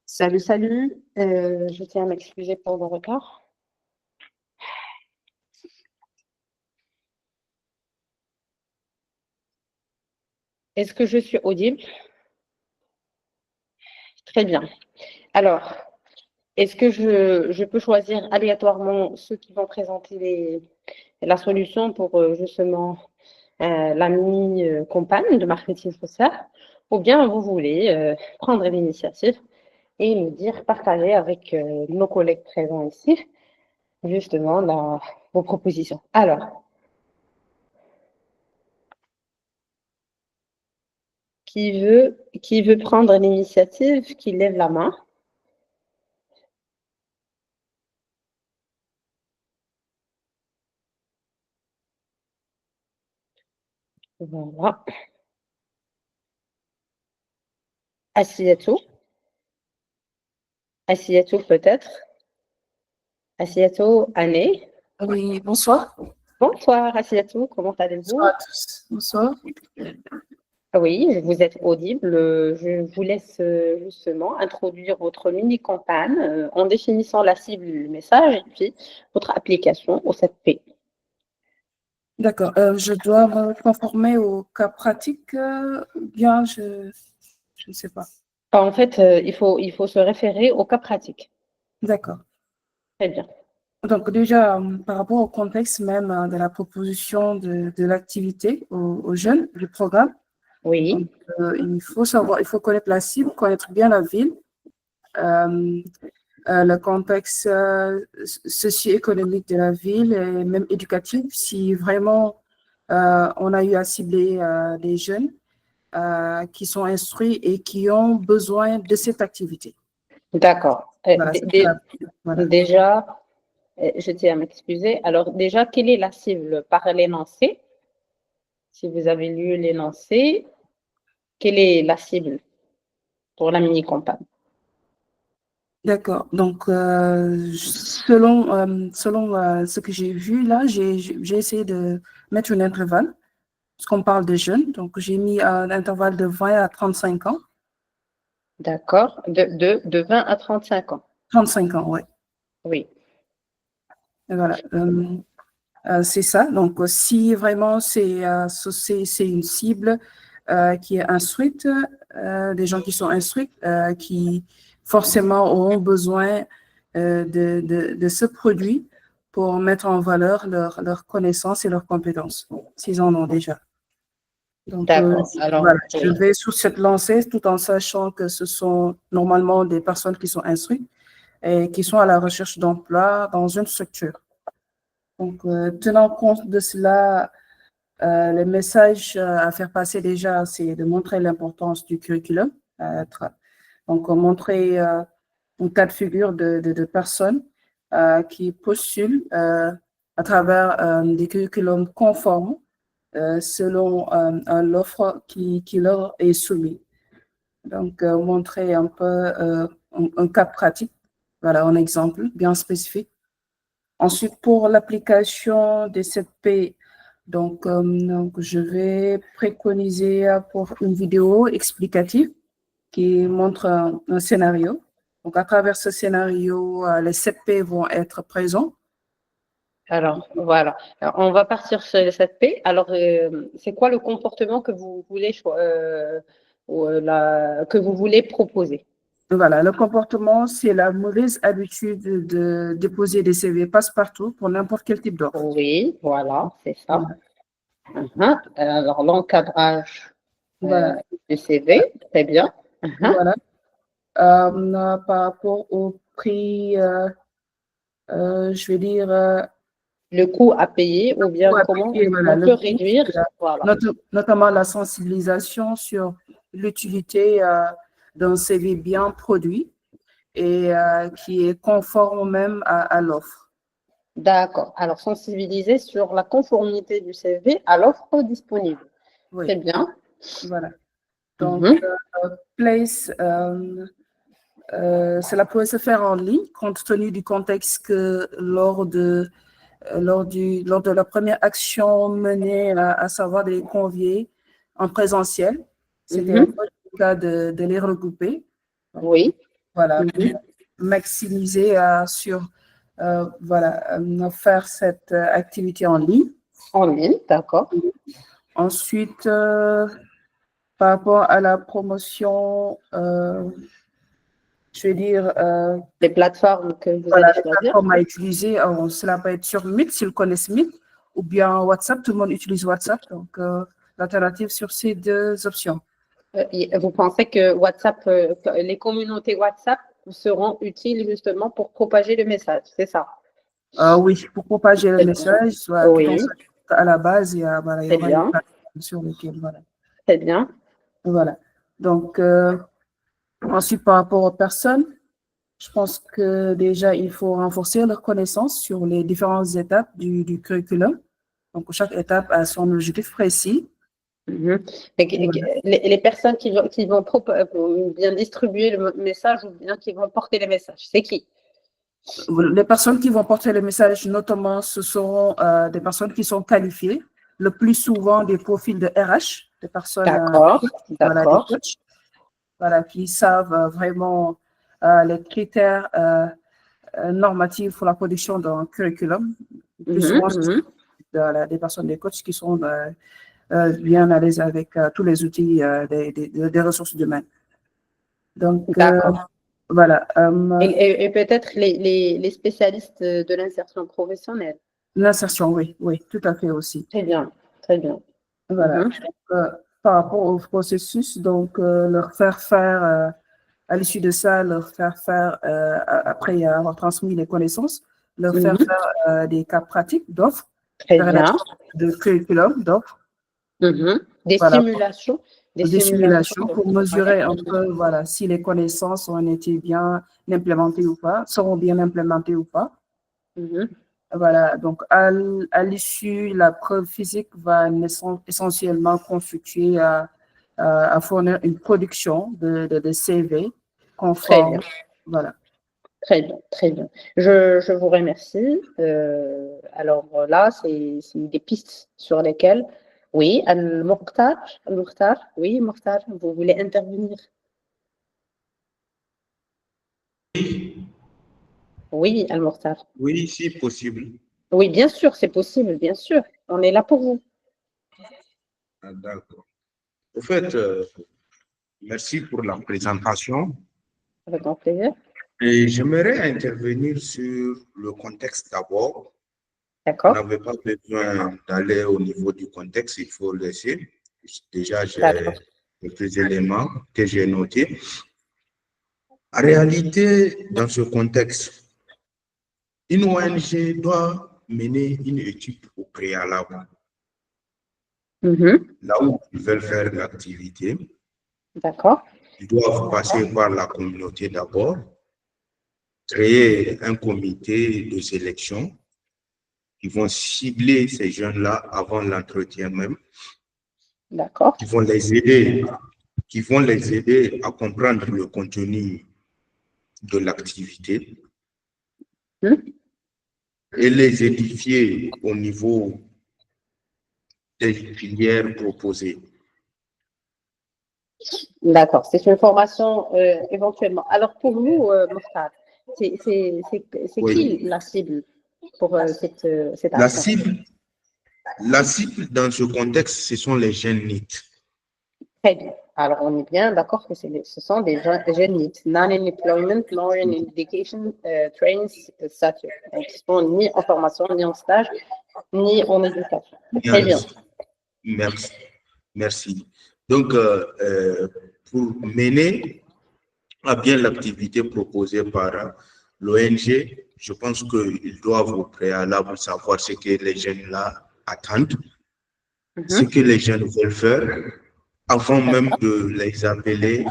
Speaker 1: Salut, salut. Je tiens à m'excuser pour le retard. Est-ce que je suis audible? Très bien. Alors, est-ce que je peux choisir aléatoirement ceux qui vont présenter la solution pour justement la mini-campagne de marketing social, ou bien vous voulez prendre l'initiative et me dire, partager avec nos collègues présents ici, justement, vos propositions. Alors, qui veut prendre l'initiative, qui lève la main. Voilà. Assiatou. Assiatou peut-être. Assiatou, Anne.
Speaker 5: Oui, bonsoir.
Speaker 1: Bonsoir Assiatou, comment
Speaker 5: Bonsoir
Speaker 1: allez-vous?
Speaker 5: à tous. Bonsoir.
Speaker 1: Oui, vous êtes audible. Je vous laisse justement introduire votre mini-campagne en définissant la cible du message et puis votre application au 7P.
Speaker 5: D'accord. Je dois me conformer au cas pratique ou bien je ne sais pas.
Speaker 1: En fait, il faut se référer au cas pratique.
Speaker 5: D'accord.
Speaker 1: Très bien.
Speaker 5: Donc déjà, par rapport au contexte même de la proposition de l'activité aux jeunes du programme,
Speaker 1: Oui,
Speaker 5: donc, il faut savoir, il faut connaître la cible, connaître bien la ville, euh, le contexte socio-économique de la ville et même éducatif, si vraiment on a eu à cibler des jeunes qui sont instruits et qui ont besoin de cette activité.
Speaker 1: d'accord.
Speaker 5: Voilà, ça, c'est voilà.
Speaker 1: Déjà, je tiens à m'excuser. Alors déjà, quelle est la cible par l'énoncé? Si vous avez lu l'énoncé, quelle est la cible pour la mini-campagne?
Speaker 5: D'accord. Donc, selon ce que j'ai vu là, j'ai essayé de mettre un intervalle, parce qu'on parle de jeunes. Donc, j'ai mis un intervalle de 20 à 35 ans.
Speaker 1: D'accord. De 20 à 35 ans.
Speaker 5: 35 ans, ouais.
Speaker 1: Oui.
Speaker 5: Et voilà. C'est ça. Donc, si vraiment c'est une cible qui est instruite, des gens qui sont instruits, qui forcément auront besoin de ce produit pour mettre en valeur leurs connaissances et leurs compétences, s'ils en ont déjà. Donc,
Speaker 1: D'accord. Alors,
Speaker 5: voilà, je
Speaker 1: oui.
Speaker 5: vais sur cette lancée tout en sachant que ce sont normalement des personnes qui sont instruites et qui sont à la recherche d'emploi dans une structure. Donc, tenant compte de cela, le message à faire passer déjà, c'est de montrer l'importance du curriculum. Donc, montrer un cas de figure de personnes qui postulent à travers des curriculums conformes selon l'offre qui leur est soumise. Donc, montrer un peu un cas pratique, voilà, un exemple bien spécifique. Ensuite, pour l'application des 7P, donc, je vais préconiser pour une vidéo explicative qui montre un scénario. Donc, à travers ce scénario, les 7P vont être présents.
Speaker 1: Alors, voilà. Alors, on va partir sur les 7P. Alors, c'est quoi le comportement que vous voulez, que vous voulez proposer?
Speaker 5: Voilà, le comportement, c'est la mauvaise habitude de déposer des CV passe-partout pour n'importe quel type d'offre.
Speaker 1: Oui, voilà, c'est ça.
Speaker 5: Voilà.
Speaker 1: Alors, l'encadrage
Speaker 5: Voilà.
Speaker 1: du CV, très bien.
Speaker 5: Voilà. Par rapport au prix, je vais dire,
Speaker 1: Le coût à payer ou bien
Speaker 5: ouais,
Speaker 1: comment
Speaker 5: voilà,
Speaker 1: on
Speaker 5: le
Speaker 1: peut
Speaker 5: prix,
Speaker 1: réduire. Voilà.
Speaker 5: notamment la sensibilisation sur l'utilité d'un CV bien produit et qui est conforme même à l'offre.
Speaker 1: D'accord. Alors, sensibiliser sur la conformité du CV à l'offre disponible.
Speaker 5: Oui,
Speaker 1: Très bien.
Speaker 5: voilà. Donc,
Speaker 1: Mhm.
Speaker 5: place, cela pourrait se faire en ligne compte tenu du contexte que lors de la première action menée, à savoir de les convier en présentiel, c'était un
Speaker 1: Mhm.
Speaker 5: peu le cas de les regrouper. Donc,
Speaker 1: Oui.
Speaker 5: voilà,
Speaker 1: Mhm.
Speaker 5: maximiser sur voilà, faire cette activité en ligne.
Speaker 1: En ligne, d'accord.
Speaker 5: Ensuite, par rapport à la promotion, je vais dire,
Speaker 1: Les plateformes que vous
Speaker 5: voilà,
Speaker 1: allez
Speaker 5: les
Speaker 1: choisir.
Speaker 5: plateformes à utiliser, cela peut être sur Meet, s'ils connaissent Meet, ou bien WhatsApp, tout le monde utilise WhatsApp, donc l'alternative sur ces deux options.
Speaker 1: Vous pensez que WhatsApp, que les communautés WhatsApp seront utiles justement pour propager le message, c'est ça?
Speaker 5: Oui, pour propager le message, soit tout en
Speaker 1: Oui,
Speaker 5: sachant qu'à la base, voilà, il y
Speaker 1: très
Speaker 5: aura une
Speaker 1: bien,
Speaker 5: plateforme sur laquelle, voilà.
Speaker 1: très bien.
Speaker 5: Voilà. Donc, ensuite, par rapport aux personnes, je pense que déjà, il faut renforcer leur connaissance sur les différentes étapes du curriculum. Donc, chaque étape a son objectif précis.
Speaker 1: Mhm. Et les personnes vont bien distribuer le message ou bien qui vont porter les messages, c'est qui?
Speaker 5: Les personnes qui vont porter le message, notamment, ce seront des personnes qui sont qualifiées, le plus souvent des profils de RH, des personnes,
Speaker 1: D'accord,
Speaker 5: voilà, des
Speaker 1: d'accord.
Speaker 5: coachs, voilà, qui savent vraiment les critères normatifs pour la production d'un curriculum. Plus
Speaker 1: Mhm,
Speaker 5: souvent, ce sont
Speaker 1: mhm.
Speaker 5: des personnes, des coachs qui sont bien à l'aise avec tous les outils des ressources humaines. Donc,
Speaker 1: D'accord.
Speaker 5: voilà.
Speaker 1: Et peut-être les spécialistes de l'insertion professionnelle.
Speaker 5: L'insertion, oui, oui, tout à fait aussi.
Speaker 1: Très bien, très bien.
Speaker 5: Voilà.
Speaker 1: Mhm.
Speaker 5: Donc, par rapport au processus, donc, leur faire faire, à l'issue de ça, leur faire faire, après avoir transmis les connaissances, leur faire
Speaker 1: Mhm.
Speaker 5: faire des cas pratiques d'offres,
Speaker 1: Très
Speaker 5: faire
Speaker 1: bien.
Speaker 5: de curriculum d'offres,
Speaker 1: Mhm. Des
Speaker 5: voilà,
Speaker 1: simulations, des
Speaker 5: des
Speaker 1: simulations
Speaker 5: simulations
Speaker 1: de
Speaker 5: pour
Speaker 1: travail.
Speaker 5: mesurer un peu, voilà, si les connaissances ont été bien implémentées ou pas, seront bien implémentées ou pas.
Speaker 1: Mhm.
Speaker 5: Voilà, donc à l'issue, la preuve physique va essentiellement constituer à fournir une production de CV
Speaker 1: Très
Speaker 5: conforme.
Speaker 1: bien,
Speaker 5: Voilà.
Speaker 1: très bien, très bien. Je vous remercie. Alors là, c'est des pistes sur lesquelles, oui, Al-Mukhtar, oui, Mukhtar, vous voulez intervenir? Oui, Al-Mukhtar.
Speaker 4: Oui, si possible.
Speaker 1: Oui, bien sûr, c'est possible, bien sûr. On est là pour vous.
Speaker 4: Ah, d'accord. Au fait, merci pour la présentation.
Speaker 1: Avec grand plaisir.
Speaker 4: Et j'aimerais intervenir sur le contexte d'abord. On
Speaker 1: D'accord.
Speaker 4: n'avait pas besoin d'aller au niveau du contexte, il faut le laisser. Déjà, j'ai
Speaker 1: D'accord.
Speaker 4: quelques éléments que j'ai notés. En réalité, dans ce contexte, une ONG doit mener une étude au préalable,
Speaker 1: Mhm.
Speaker 4: là où ils veulent faire l'activité.
Speaker 1: D'accord.
Speaker 4: Ils doivent passer par la communauté d'abord, créer un comité de sélection. Ils vont cibler ces jeunes-là avant l'entretien même,
Speaker 1: D'accord.
Speaker 4: qui vont les aider à comprendre le contenu de l'activité
Speaker 1: Mhm.
Speaker 4: et les édifier au niveau des filières proposées.
Speaker 1: D'accord. C'est une formation éventuellement. Alors, pour vous, Mokhtar, c'est
Speaker 4: Oui.
Speaker 1: qui la cible pour cette
Speaker 4: La
Speaker 1: action?
Speaker 4: cible dans ce contexte, ce sont les jeunes NEET.
Speaker 1: Très bien. Alors, on est bien d'accord que ce sont des jeunes NEET, Non-Employment, Lower Education, Training Statute. Donc, ils sont ni en formation, ni en stage, ni en éducation. Très bien.
Speaker 4: Merci. Merci. Donc, pour mener à bien l'activité proposée par l'ONG, je pense qu'ils doivent au préalable savoir ce que les jeunes-là attendent, ce que les jeunes veulent faire, avant même de les appeler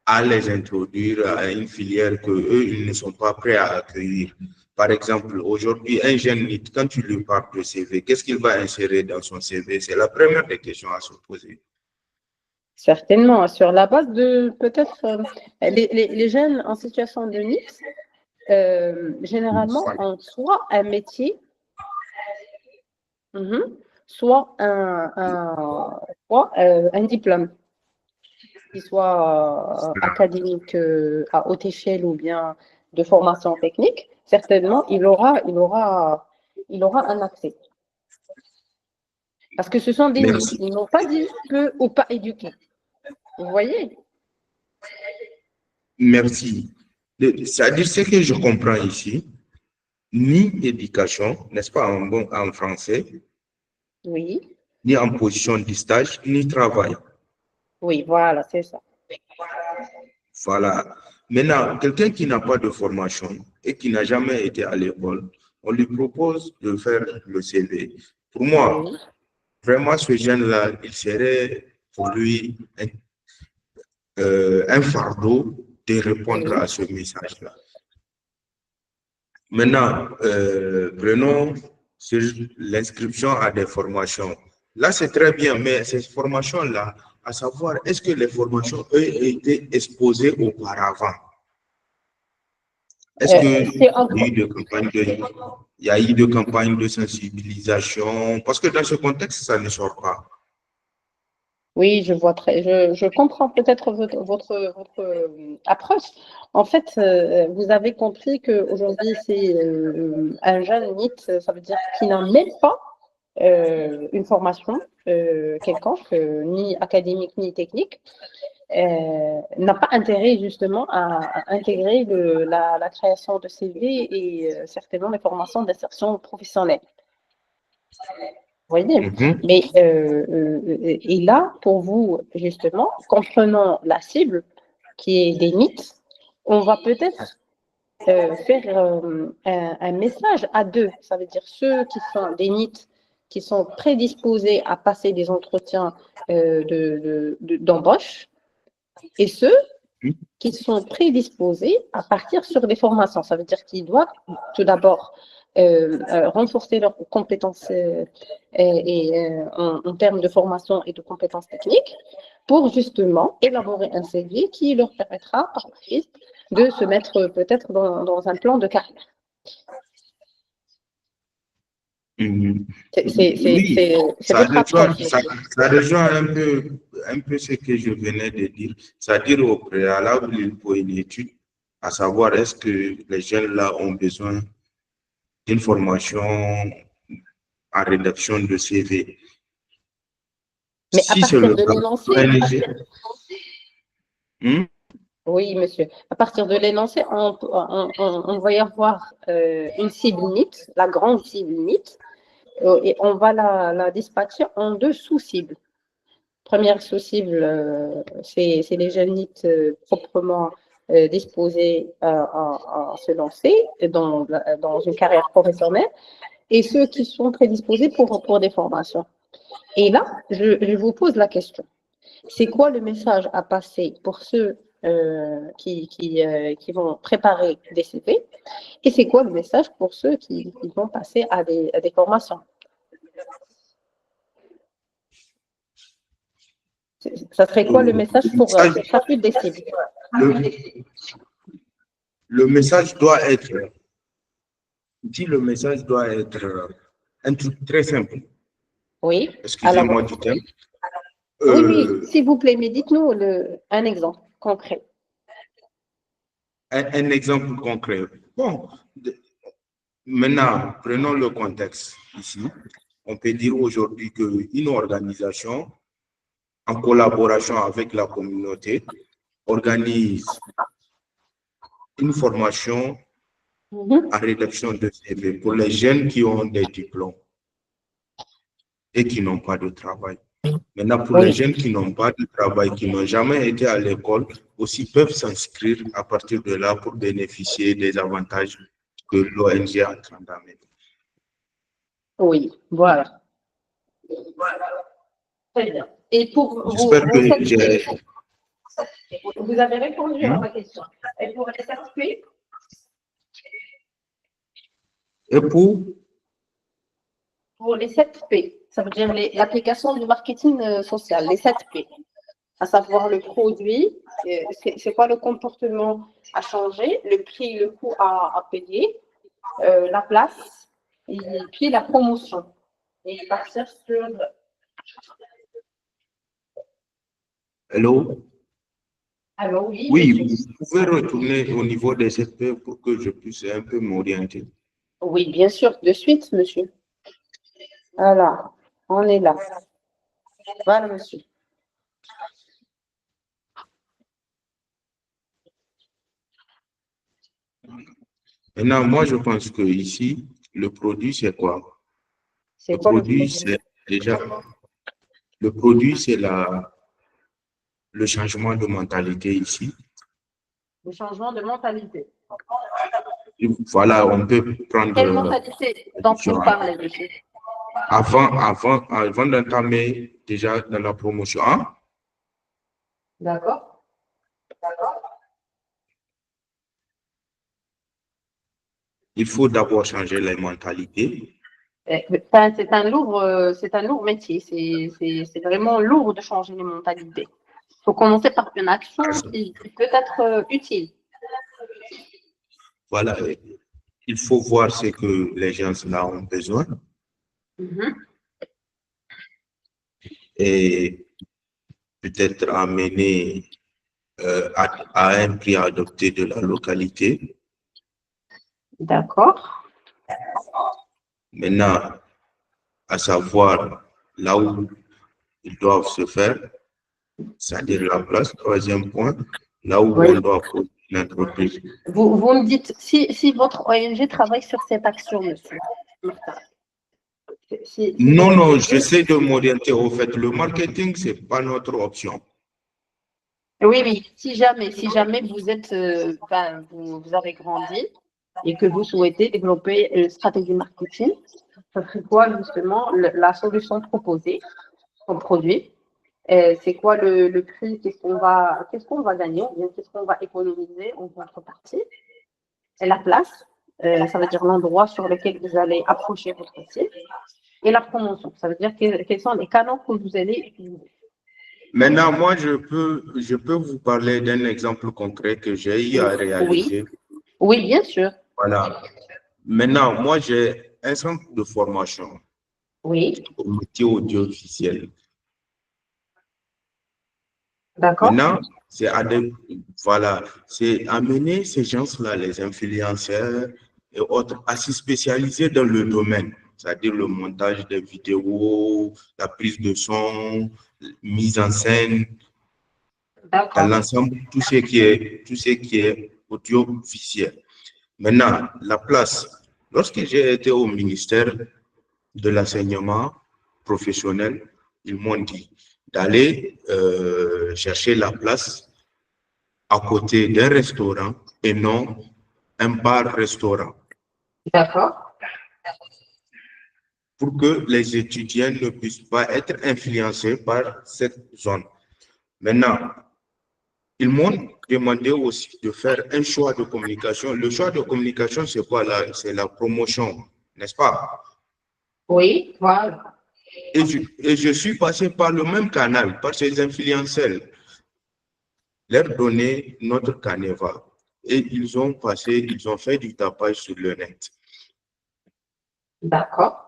Speaker 4: à les introduire à une filière qu'eux, ils ne sont pas prêts à accueillir. Par exemple, aujourd'hui, un jeune NEET, quand tu lui parles de CV, qu'est-ce qu'il va insérer dans son CV? C'est la première des questions à se poser.
Speaker 1: Certainement. Sur la base de peut-être les jeunes en situation de NEET, généralement, ont soit un métier, soit un diplôme, qu'il soit académique à haute échelle ou bien de formation technique. Certainement, il aura un accès. Parce que ce sont des NEET. Ils n'ont pas dit peu ou pas éduqués. Vous voyez?
Speaker 4: Merci. C'est-à-dire ce que je comprends ici, ni éducation, n'est-ce pas en français,
Speaker 1: Oui.
Speaker 4: ni en position de stage, ni travail.
Speaker 1: Oui, voilà, c'est ça.
Speaker 4: Voilà. Maintenant, quelqu'un qui n'a pas de formation et qui n'a jamais été à l'école, on lui propose de faire le CV. Pour moi,
Speaker 1: Oui.
Speaker 4: vraiment, ce jeune-là, il serait pour lui un fardeau de répondre à ce message-là. Maintenant, prenons l'inscription à des formations. Là, c'est très bien, mais ces formations-là, à savoir, est-ce que les formations ont été exposées auparavant? Est-ce qu'il y a eu de campagne de sensibilisation? Parce que dans ce contexte, ça ne sort pas.
Speaker 1: Oui, je comprends peut-être votre approche. En fait, vous avez compris qu'aujourd'hui, c'est un jeune NEET, ça veut dire qu'il n'a même pas une formation quelconque, ni académique ni technique, n'a pas intérêt justement à intégrer la création de CV et certainement les formations d'insertion professionnelle. Vous voyez? Mais et là, pour vous, justement, comprenant la cible qui est des NEET, on va peut-être faire un message à deux. Ça veut dire ceux qui sont des NEET, qui sont prédisposés à passer des entretiens d'embauche, et ceux qui sont prédisposés à partir sur des formations. Ça veut dire qu'ils doivent tout d'abord renforcer leurs compétences en termes de formation et de compétences techniques pour justement élaborer un CV qui leur permettra par la suite de se mettre peut-être dans un plan de carrière.
Speaker 4: Oui,
Speaker 1: C'est votre approche.
Speaker 4: Ça rejoint un peu ce que je venais de dire. C'est-à-dire au préalable, il faut une étude, à savoir est-ce que les jeunes là ont besoin d'une formation en rédaction de CV.
Speaker 1: Mais à
Speaker 4: Si c'est
Speaker 1: partir
Speaker 4: le
Speaker 1: de
Speaker 4: cas,
Speaker 1: l'énoncé, oui, monsieur. À partir de l'énoncé, on va y avoir une cible NEET, la grande cible NEET, et on va la dispatcher en deux sous-cibles. première sous-cible, c'est les jeunes proprement disposés à se lancer dans une carrière professionnelle et ceux qui sont prédisposés pour des formations. Et là, je vous pose la question. C'est quoi le message à passer pour ceux qui vont préparer des CV et c'est quoi le message pour ceux qui vont passer à des formations? Ça serait quoi le message pour chacune des cibles?
Speaker 4: Le message doit être, le message doit être un truc très simple.
Speaker 1: Oui.
Speaker 4: Excusez-moi du terme.
Speaker 1: Oui, s'il vous plaît, mais dites-nous un exemple concret.
Speaker 4: Un exemple concret. Bon, maintenant, prenons le contexte ici. On peut dire aujourd'hui qu'une organisation, en collaboration avec la communauté, organise une formation en rédaction de CV pour les jeunes qui ont des diplômes et qui n'ont pas de travail. Maintenant, pour les jeunes qui n'ont pas de travail, qui n'ont jamais été à l'école, aussi peuvent s'inscrire à partir de là pour bénéficier des avantages que l'ONG est en train d'amener.
Speaker 1: Oui, voilà. Très bien. Et pour
Speaker 4: j'espère que j'ai...
Speaker 1: Vous avez répondu à ma question. Et pour les certificats?
Speaker 4: Et
Speaker 1: pour les 7 P, ça veut dire l'application du marketing social, les 7 P, à savoir le produit, c'est quoi le comportement à changer, le prix, le coût à payer, la place, et puis la promotion. Et partir sur...
Speaker 4: Allô?
Speaker 1: Allô, oui.
Speaker 4: Oui, vous pouvez retourner au niveau des 7 P pour que je puisse un peu m'orienter.
Speaker 1: Oui, bien sûr, de suite, monsieur. Voilà, on est là. Voilà, monsieur.
Speaker 4: Maintenant, moi, je pense que ici, le produit, c'est quoi?
Speaker 1: C'est quoi le produit?
Speaker 4: C'est déjà... Le produit, c'est le changement de mentalité ici.
Speaker 1: Le changement de mentalité.
Speaker 4: Et voilà, on peut prendre...
Speaker 1: Quelle mentalité dont vous parlez, monsieur?
Speaker 4: Avant d'entamer déjà dans la promotion. Hein?
Speaker 1: D'accord.
Speaker 4: Il faut d'abord changer les mentalités.
Speaker 1: C'est un lourd métier. C'est vraiment lourd de changer les mentalités. Il faut commencer par une action qui peut être utile.
Speaker 4: Voilà. Il faut voir ce que les gens là ont besoin. Et peut-être amener à un prix adopté de la localité.
Speaker 1: D'accord.
Speaker 4: Maintenant, à savoir là où ils doivent se faire, c'est-à-dire la place, troisième point, là où on doit produire l'entreprise.
Speaker 1: Vous me dites, si votre ONG travaille sur cette action, monsieur Martin.
Speaker 4: Non, j'essaie de m'orienter. Au fait, le marketing, ce n'est pas notre option.
Speaker 1: Oui, si jamais vous êtes, vous avez grandi et que vous souhaitez développer une stratégie marketing, ça serait quoi justement la solution proposée comme produit? C'est quoi le prix? Qu'est-ce qu'on va gagner? Ou bien qu'est-ce qu'on va économiser en contrepartie? Et la place, ça veut dire l'endroit sur lequel vous allez approcher votre site. Et la promotion, ça veut dire quels sont les canaux que vous allez utiliser.
Speaker 4: Maintenant, moi, je peux vous parler d'un exemple concret que j'ai eu à réaliser.
Speaker 1: Oui, bien sûr.
Speaker 4: Voilà. Maintenant, moi, j'ai un centre de formation au métier audiovisuel.
Speaker 1: D'accord.
Speaker 4: Maintenant, c'est amener ces gens-là, les influenceurs et autres, à se spécialiser dans le domaine, c'est-à-dire le montage des vidéos, la prise de son, mise en scène, dans l'ensemble, tout ce qui est audiovisuel. Maintenant, la place. Lorsque j'ai été au ministère de l'enseignement professionnel, ils m'ont dit, d'aller chercher la place à côté d'un restaurant et non un bar-restaurant.
Speaker 1: D'accord.
Speaker 4: Pour que les étudiants ne puissent pas être influencés par cette zone. Maintenant, ils m'ont demandé aussi de faire un choix de communication. Le choix de communication, c'est quoi là? C'est la promotion, n'est-ce pas?
Speaker 1: Oui, voilà.
Speaker 4: Et je suis passé par le même canal, par ces influenceurs, leur donner notre canevas. Et ils ont fait du tapage sur le net.
Speaker 1: D'accord.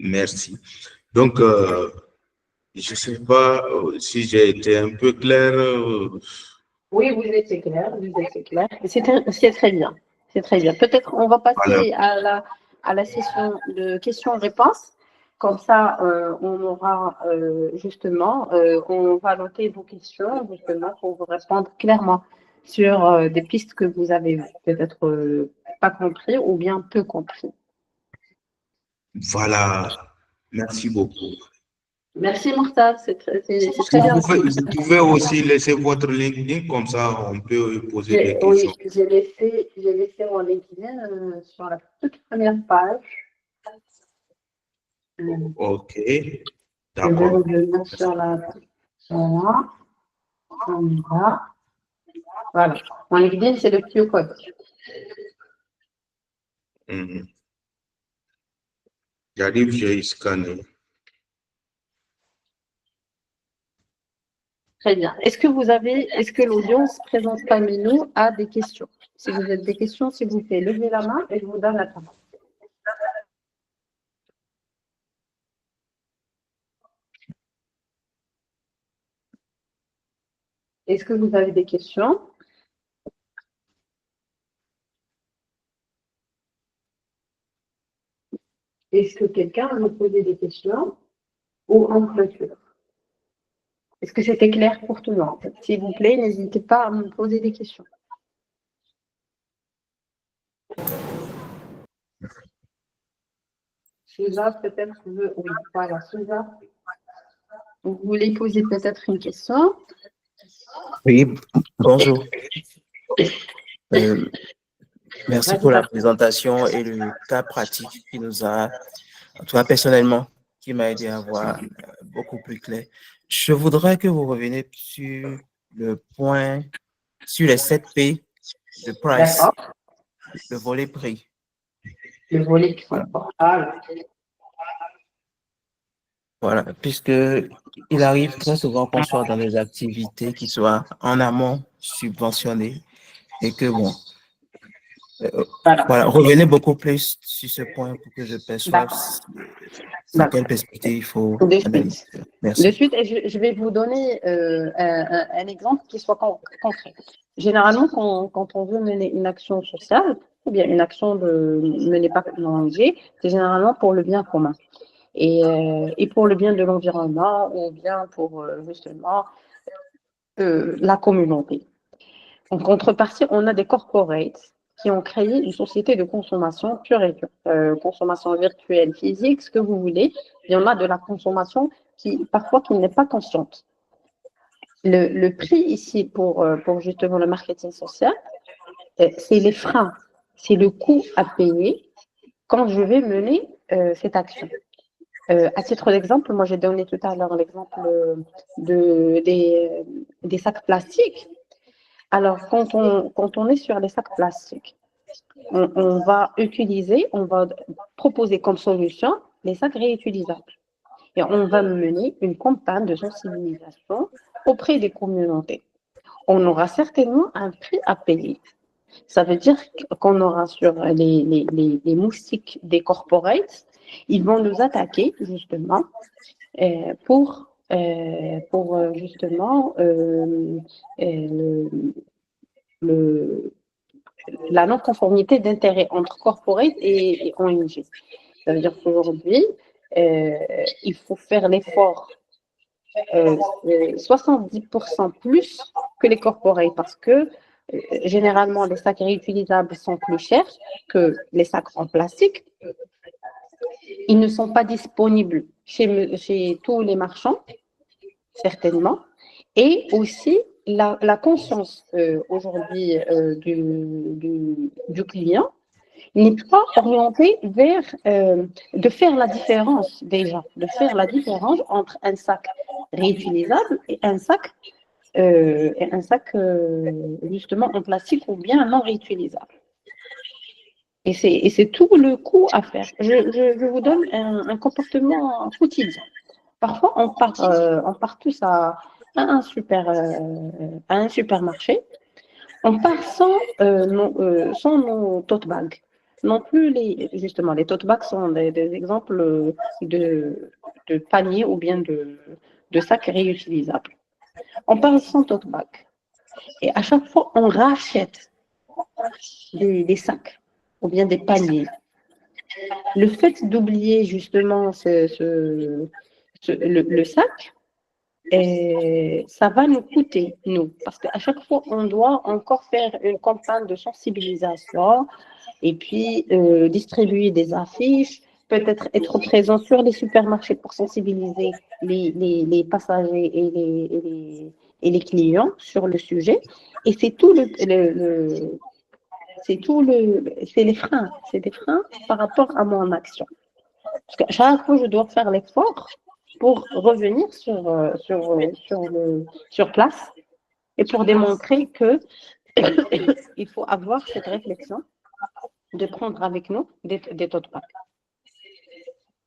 Speaker 4: Merci. Donc, je ne sais pas si j'ai été un peu clair.
Speaker 1: Oui, vous étiez clair, C'est très bien. C'est très bien. Peut-être on va passer à la session de questions-réponses. Comme ça, on aura justement, on va noter vos questions justement pour vous répondre clairement sur des pistes que vous avez peut-être pas compris ou bien peu compris.
Speaker 4: Voilà. Merci beaucoup.
Speaker 1: Merci Mourta, c'est très bien.
Speaker 4: Vous pouvez aussi laisser votre LinkedIn, comme ça on peut poser des questions.
Speaker 1: Oui, j'ai laissé mon LinkedIn sur la toute première page.
Speaker 4: Ok,
Speaker 1: Je vais
Speaker 4: d'accord.
Speaker 1: revenir sur la voilà. On y va. Voilà. Mon LinkedIn, c'est le petit code.
Speaker 4: J'arrive, j'ai scanné.
Speaker 1: Très bien. Est-ce que l'audience présente parmi nous a des questions? Si vous avez des questions, s'il vous plaît, levez la main et je vous donne la parole. Est-ce que vous avez des questions? Est-ce que quelqu'un veut me poser des questions ou en clôture? Est-ce que c'était clair pour tout le monde? S'il vous plaît, n'hésitez pas à me poser des questions. Souza, peut-être, oui, voilà, Souza. Vous voulez poser peut-être une question?
Speaker 6: Oui, bonjour. Merci pour la présentation et le cas pratique qui nous a, en tout cas personnellement, qui m'a aidé à voir beaucoup plus clair. Je voudrais que vous reveniez sur le point, sur les 7 P de price, le volet prix.
Speaker 1: Le volet prix.
Speaker 6: Voilà, puisque il arrive très souvent qu'on soit dans des activités qui soient en amont subventionnées et que bon, voilà, revenez beaucoup plus sur ce point pour que je perçoive dans quelle perspective il faut analyser. Merci.
Speaker 1: De suite, et je vais vous donner un exemple qui soit concret. Généralement, quand on veut mener une action sociale, ou bien une action de mener par l'ONG, c'est généralement pour le bien commun. Et pour le bien de l'environnement, ou bien pour justement la communauté. En contrepartie, on a des corporates qui ont créé une société de consommation pure et dure, consommation virtuelle, physique, ce que vous voulez. Il y en a de la consommation qui n'est pas consciente. Le prix ici pour justement le marketing social, c'est les freins, c'est le coût à payer quand je vais mener cette action. À titre d'exemple, moi j'ai donné tout à l'heure l'exemple des sacs plastiques. Alors, quand on est sur les sacs plastiques, on va proposer comme solution les sacs réutilisables. Et on va mener une campagne de sensibilisation auprès des communautés. On aura certainement un prix à payer. Ça veut dire qu'on aura sur les moustiques des corporates, ils vont nous attaquer justement pour justement la non-conformité d'intérêts entre corporate et ONG. Ça veut dire qu'aujourd'hui, il faut faire l'effort 70% plus que les corporates parce que généralement, les sacs réutilisables sont plus chers que les sacs en plastique. Ils ne sont pas disponibles chez tous les marchands, certainement. Et aussi, la conscience aujourd'hui du client n'est pas orientée vers de faire la différence déjà, de faire la différence entre un sac réutilisable et un sac justement en plastique ou bien non réutilisable. Et c'est tout le coût à faire. Je vous donne un comportement quotidien. Parfois, on part tous à un supermarché. On part sans nos tote bags. Non plus justement, les tote bags sont des exemples de paniers ou bien de sacs réutilisables. On part sans tote bag. Et à chaque fois, on rachète des sacs ou bien des paniers. Le fait d'oublier justement le sac, ça va nous coûter, nous, parce qu'à chaque fois, on doit encore faire une campagne de sensibilisation et puis distribuer des affiches, peut-être être présent sur les supermarchés pour sensibiliser les passagers et les clients sur le sujet. Et c'est tout c'est des freins par rapport à mon action. Parce qu'à chaque fois, je dois faire l'effort pour revenir sur place et pour démontrer que il faut avoir cette réflexion de prendre avec nous des tote bags.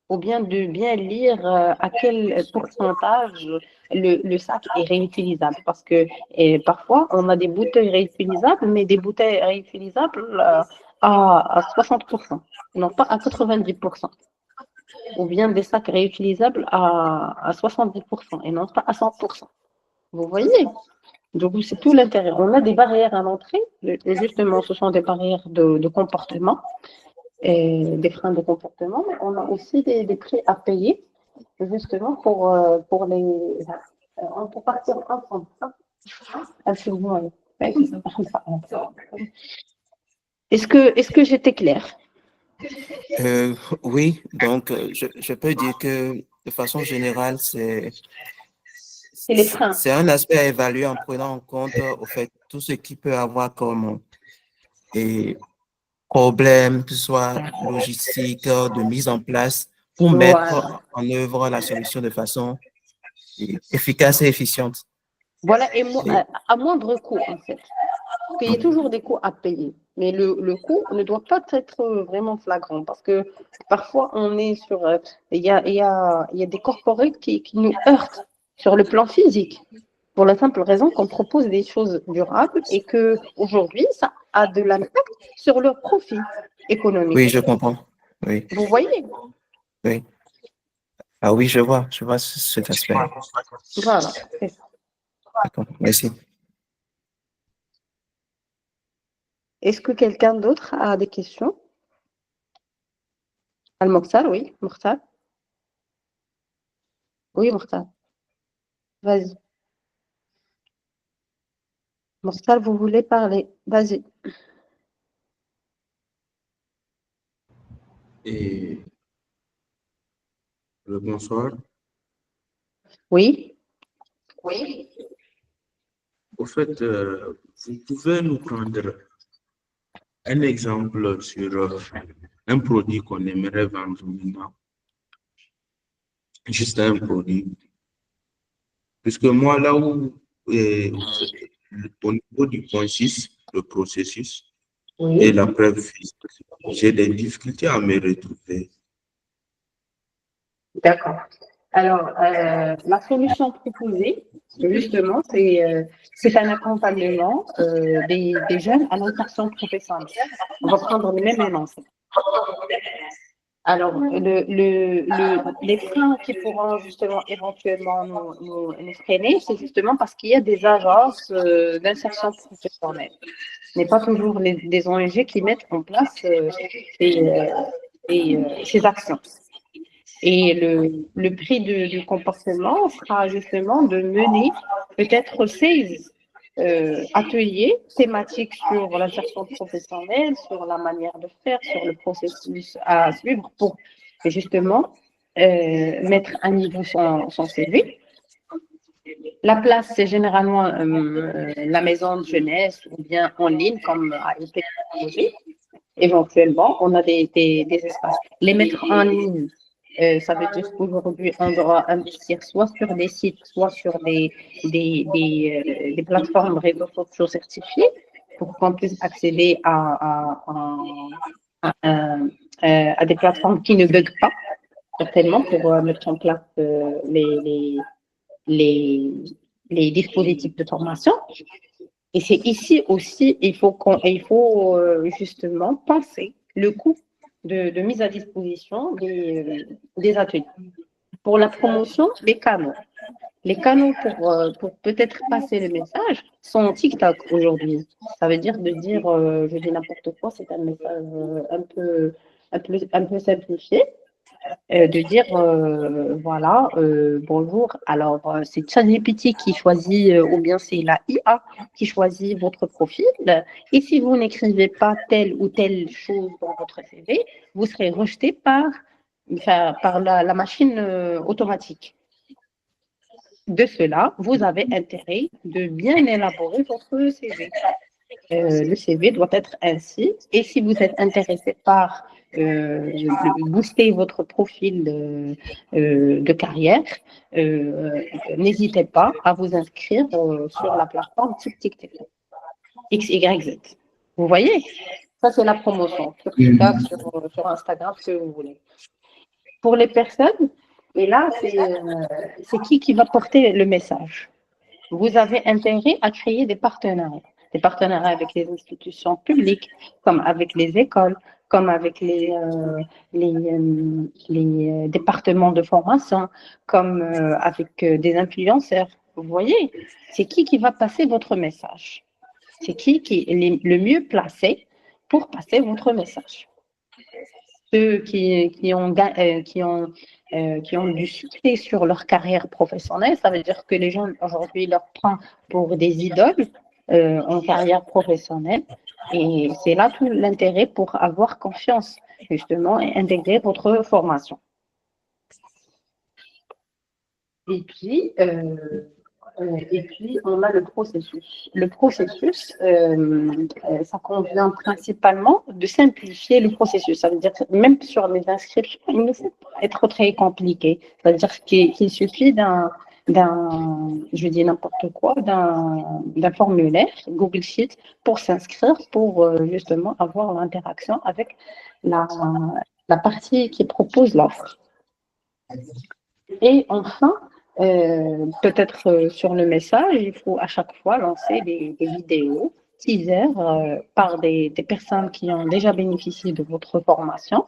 Speaker 1: Ou bien de bien lire à quel pourcentage le sac est réutilisable. Parce que parfois, on a des bouteilles réutilisables, mais des bouteilles réutilisables à 60%, non pas à 90%. Ou bien des sacs réutilisables à 70% et non pas à 100%. Vous voyez? Donc, c'est tout l'intérêt. On a des barrières à l'entrée, justement, ce sont des barrières de comportement, et des freins de comportement, mais on a aussi des prix à payer, justement, pour les... On peut partir ensemble. Est-ce que j'étais claire?
Speaker 6: Oui, donc je peux dire que de façon générale,
Speaker 1: C'est les freins.
Speaker 6: c'est un aspect à évaluer en prenant en compte au fait tout ce qui peut avoir comme problème, que ce soit logistique, de mise en place, pour mettre
Speaker 1: Voilà.
Speaker 6: en œuvre la solution de façon efficace et efficiente.
Speaker 1: Voilà, et à moindre coût, en fait. Parce qu'il y a toujours des coûts à payer. Mais le coût ne doit pas être vraiment flagrant. Parce que parfois, on est sur. Il y a des corporates qui nous heurtent sur le plan physique. Pour la simple raison qu'on propose des choses durables et qu'aujourd'hui, ça a de l'impact sur leur profit économique.
Speaker 6: Oui, je comprends. Oui.
Speaker 1: Vous voyez?
Speaker 6: Oui. Ah oui, je vois cet aspect.
Speaker 1: Voilà, c'est ça.
Speaker 6: D'accord, merci.
Speaker 1: Est-ce que quelqu'un d'autre a des questions? Al-Mokhtar, oui, Mokhtar. Oui, Mokhtar. Vas-y. Mokhtar, vous voulez parler? Vas-y.
Speaker 4: Et bonsoir.
Speaker 1: Oui.
Speaker 3: Oui.
Speaker 4: Au fait, vous pouvez nous prendre un exemple sur un produit qu'on aimerait vendre maintenant. Juste un produit. Puisque moi, là où, au niveau du point 6, le processus et la preuve physique, j'ai des difficultés à me retrouver.
Speaker 1: D'accord. Alors, la solution proposée, justement, c'est un accompagnement des jeunes à l'insertion professionnelle. On va prendre le même énoncé. Alors, les freins qui pourront justement éventuellement nous freiner, c'est justement parce qu'il y a des agences d'insertion professionnelle. Ce n'est pas toujours des ONG qui mettent en place ces actions. Et le prix du comportement sera justement de mener peut-être 16 ateliers thématiques sur l'insertion professionnelle, sur la manière de faire, sur le processus à suivre pour justement mettre à niveau son CV. La place, c'est généralement la maison de jeunesse ou bien en ligne, comme a été proposé. Éventuellement, on a des espaces. Les mettre en ligne, ça veut dire qu'aujourd'hui, on doit investir soit sur des sites, soit sur des plateformes réseaux sociaux certifiées pour qu'on puisse accéder à des plateformes qui ne buguent pas, certainement, pour mettre en place les, les dispositifs de formation. Et c'est ici aussi, il faut justement penser le coût de mise à disposition des ateliers. Pour la promotion, les canaux. Les canaux pour peut-être passer le message sont TikTok aujourd'hui. Ça veut dire de dire, je dis n'importe quoi, c'est un message un peu simplifié. De dire, voilà, bonjour, alors c'est ChatGPT qui choisit, ou bien c'est la IA qui choisit votre profil. Et si vous n'écrivez pas telle ou telle chose dans votre CV, vous serez rejeté par la machine automatique. De cela, vous avez intérêt de bien élaborer votre CV. Le CV doit être ainsi. Et si vous êtes intéressé par booster votre profil de carrière, n'hésitez pas à vous inscrire sur la plateforme TikTok XYZ. Vous voyez, ça c'est la promotion sur TikTok, sur Instagram, ce que vous voulez. Pour les personnes, et là, c'est qui va porter le message. Vous avez intérêt à créer des partenariats avec les institutions publiques, comme avec les écoles, comme avec les départements de formation, comme avec des influenceurs. Vous voyez, c'est qui va passer votre message. C'est qui est le mieux placé pour passer votre message. Ceux qui ont du succès sur leur carrière professionnelle, ça veut dire que les gens aujourd'hui leur prennent pour des idoles en carrière professionnelle. Et c'est là tout l'intérêt pour avoir confiance, justement, et intégrer votre formation. Et puis, on a le processus. Le processus, ça convient principalement de simplifier le processus. Ça veut dire que même sur les inscriptions, il ne faut pas être très compliqué. C'est-à-dire qu'il suffit je dis n'importe quoi, d'un formulaire Google Sheet pour s'inscrire, pour justement avoir l'interaction avec la partie qui propose l'offre. Et enfin, peut-être sur le message, il faut à chaque fois lancer des vidéos teaser par des personnes qui ont déjà bénéficié de votre formation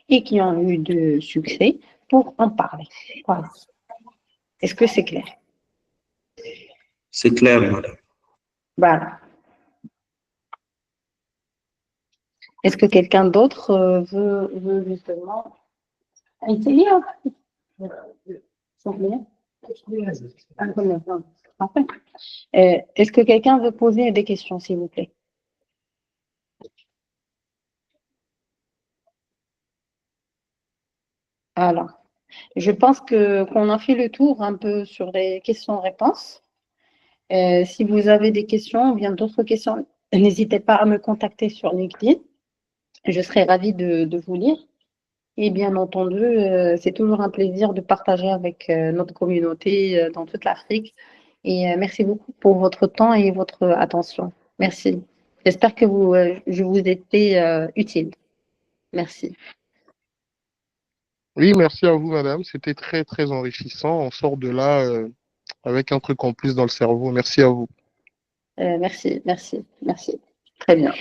Speaker 1: et qui ont eu de succès pour en parler. Voilà. Est-ce que c'est clair?
Speaker 4: C'est clair, madame.
Speaker 1: Voilà. Est-ce que quelqu'un d'autre veut justement essayer? Est-ce que quelqu'un veut poser des questions, s'il vous plaît? Alors, je pense qu'on a fait le tour un peu sur les questions-réponses. Si vous avez des questions ou bien d'autres questions, n'hésitez pas à me contacter sur LinkedIn. Je serai ravie de vous lire. Et bien entendu, c'est toujours un plaisir de partager avec notre communauté dans toute l'Afrique. Et merci beaucoup pour votre temps et votre attention. Merci. J'espère que je vous ai été utile. Merci.
Speaker 7: Oui, merci à vous, madame. C'était très, très enrichissant. On sort de là avec un truc en plus dans le cerveau. Merci à vous.
Speaker 1: Merci. Très bien.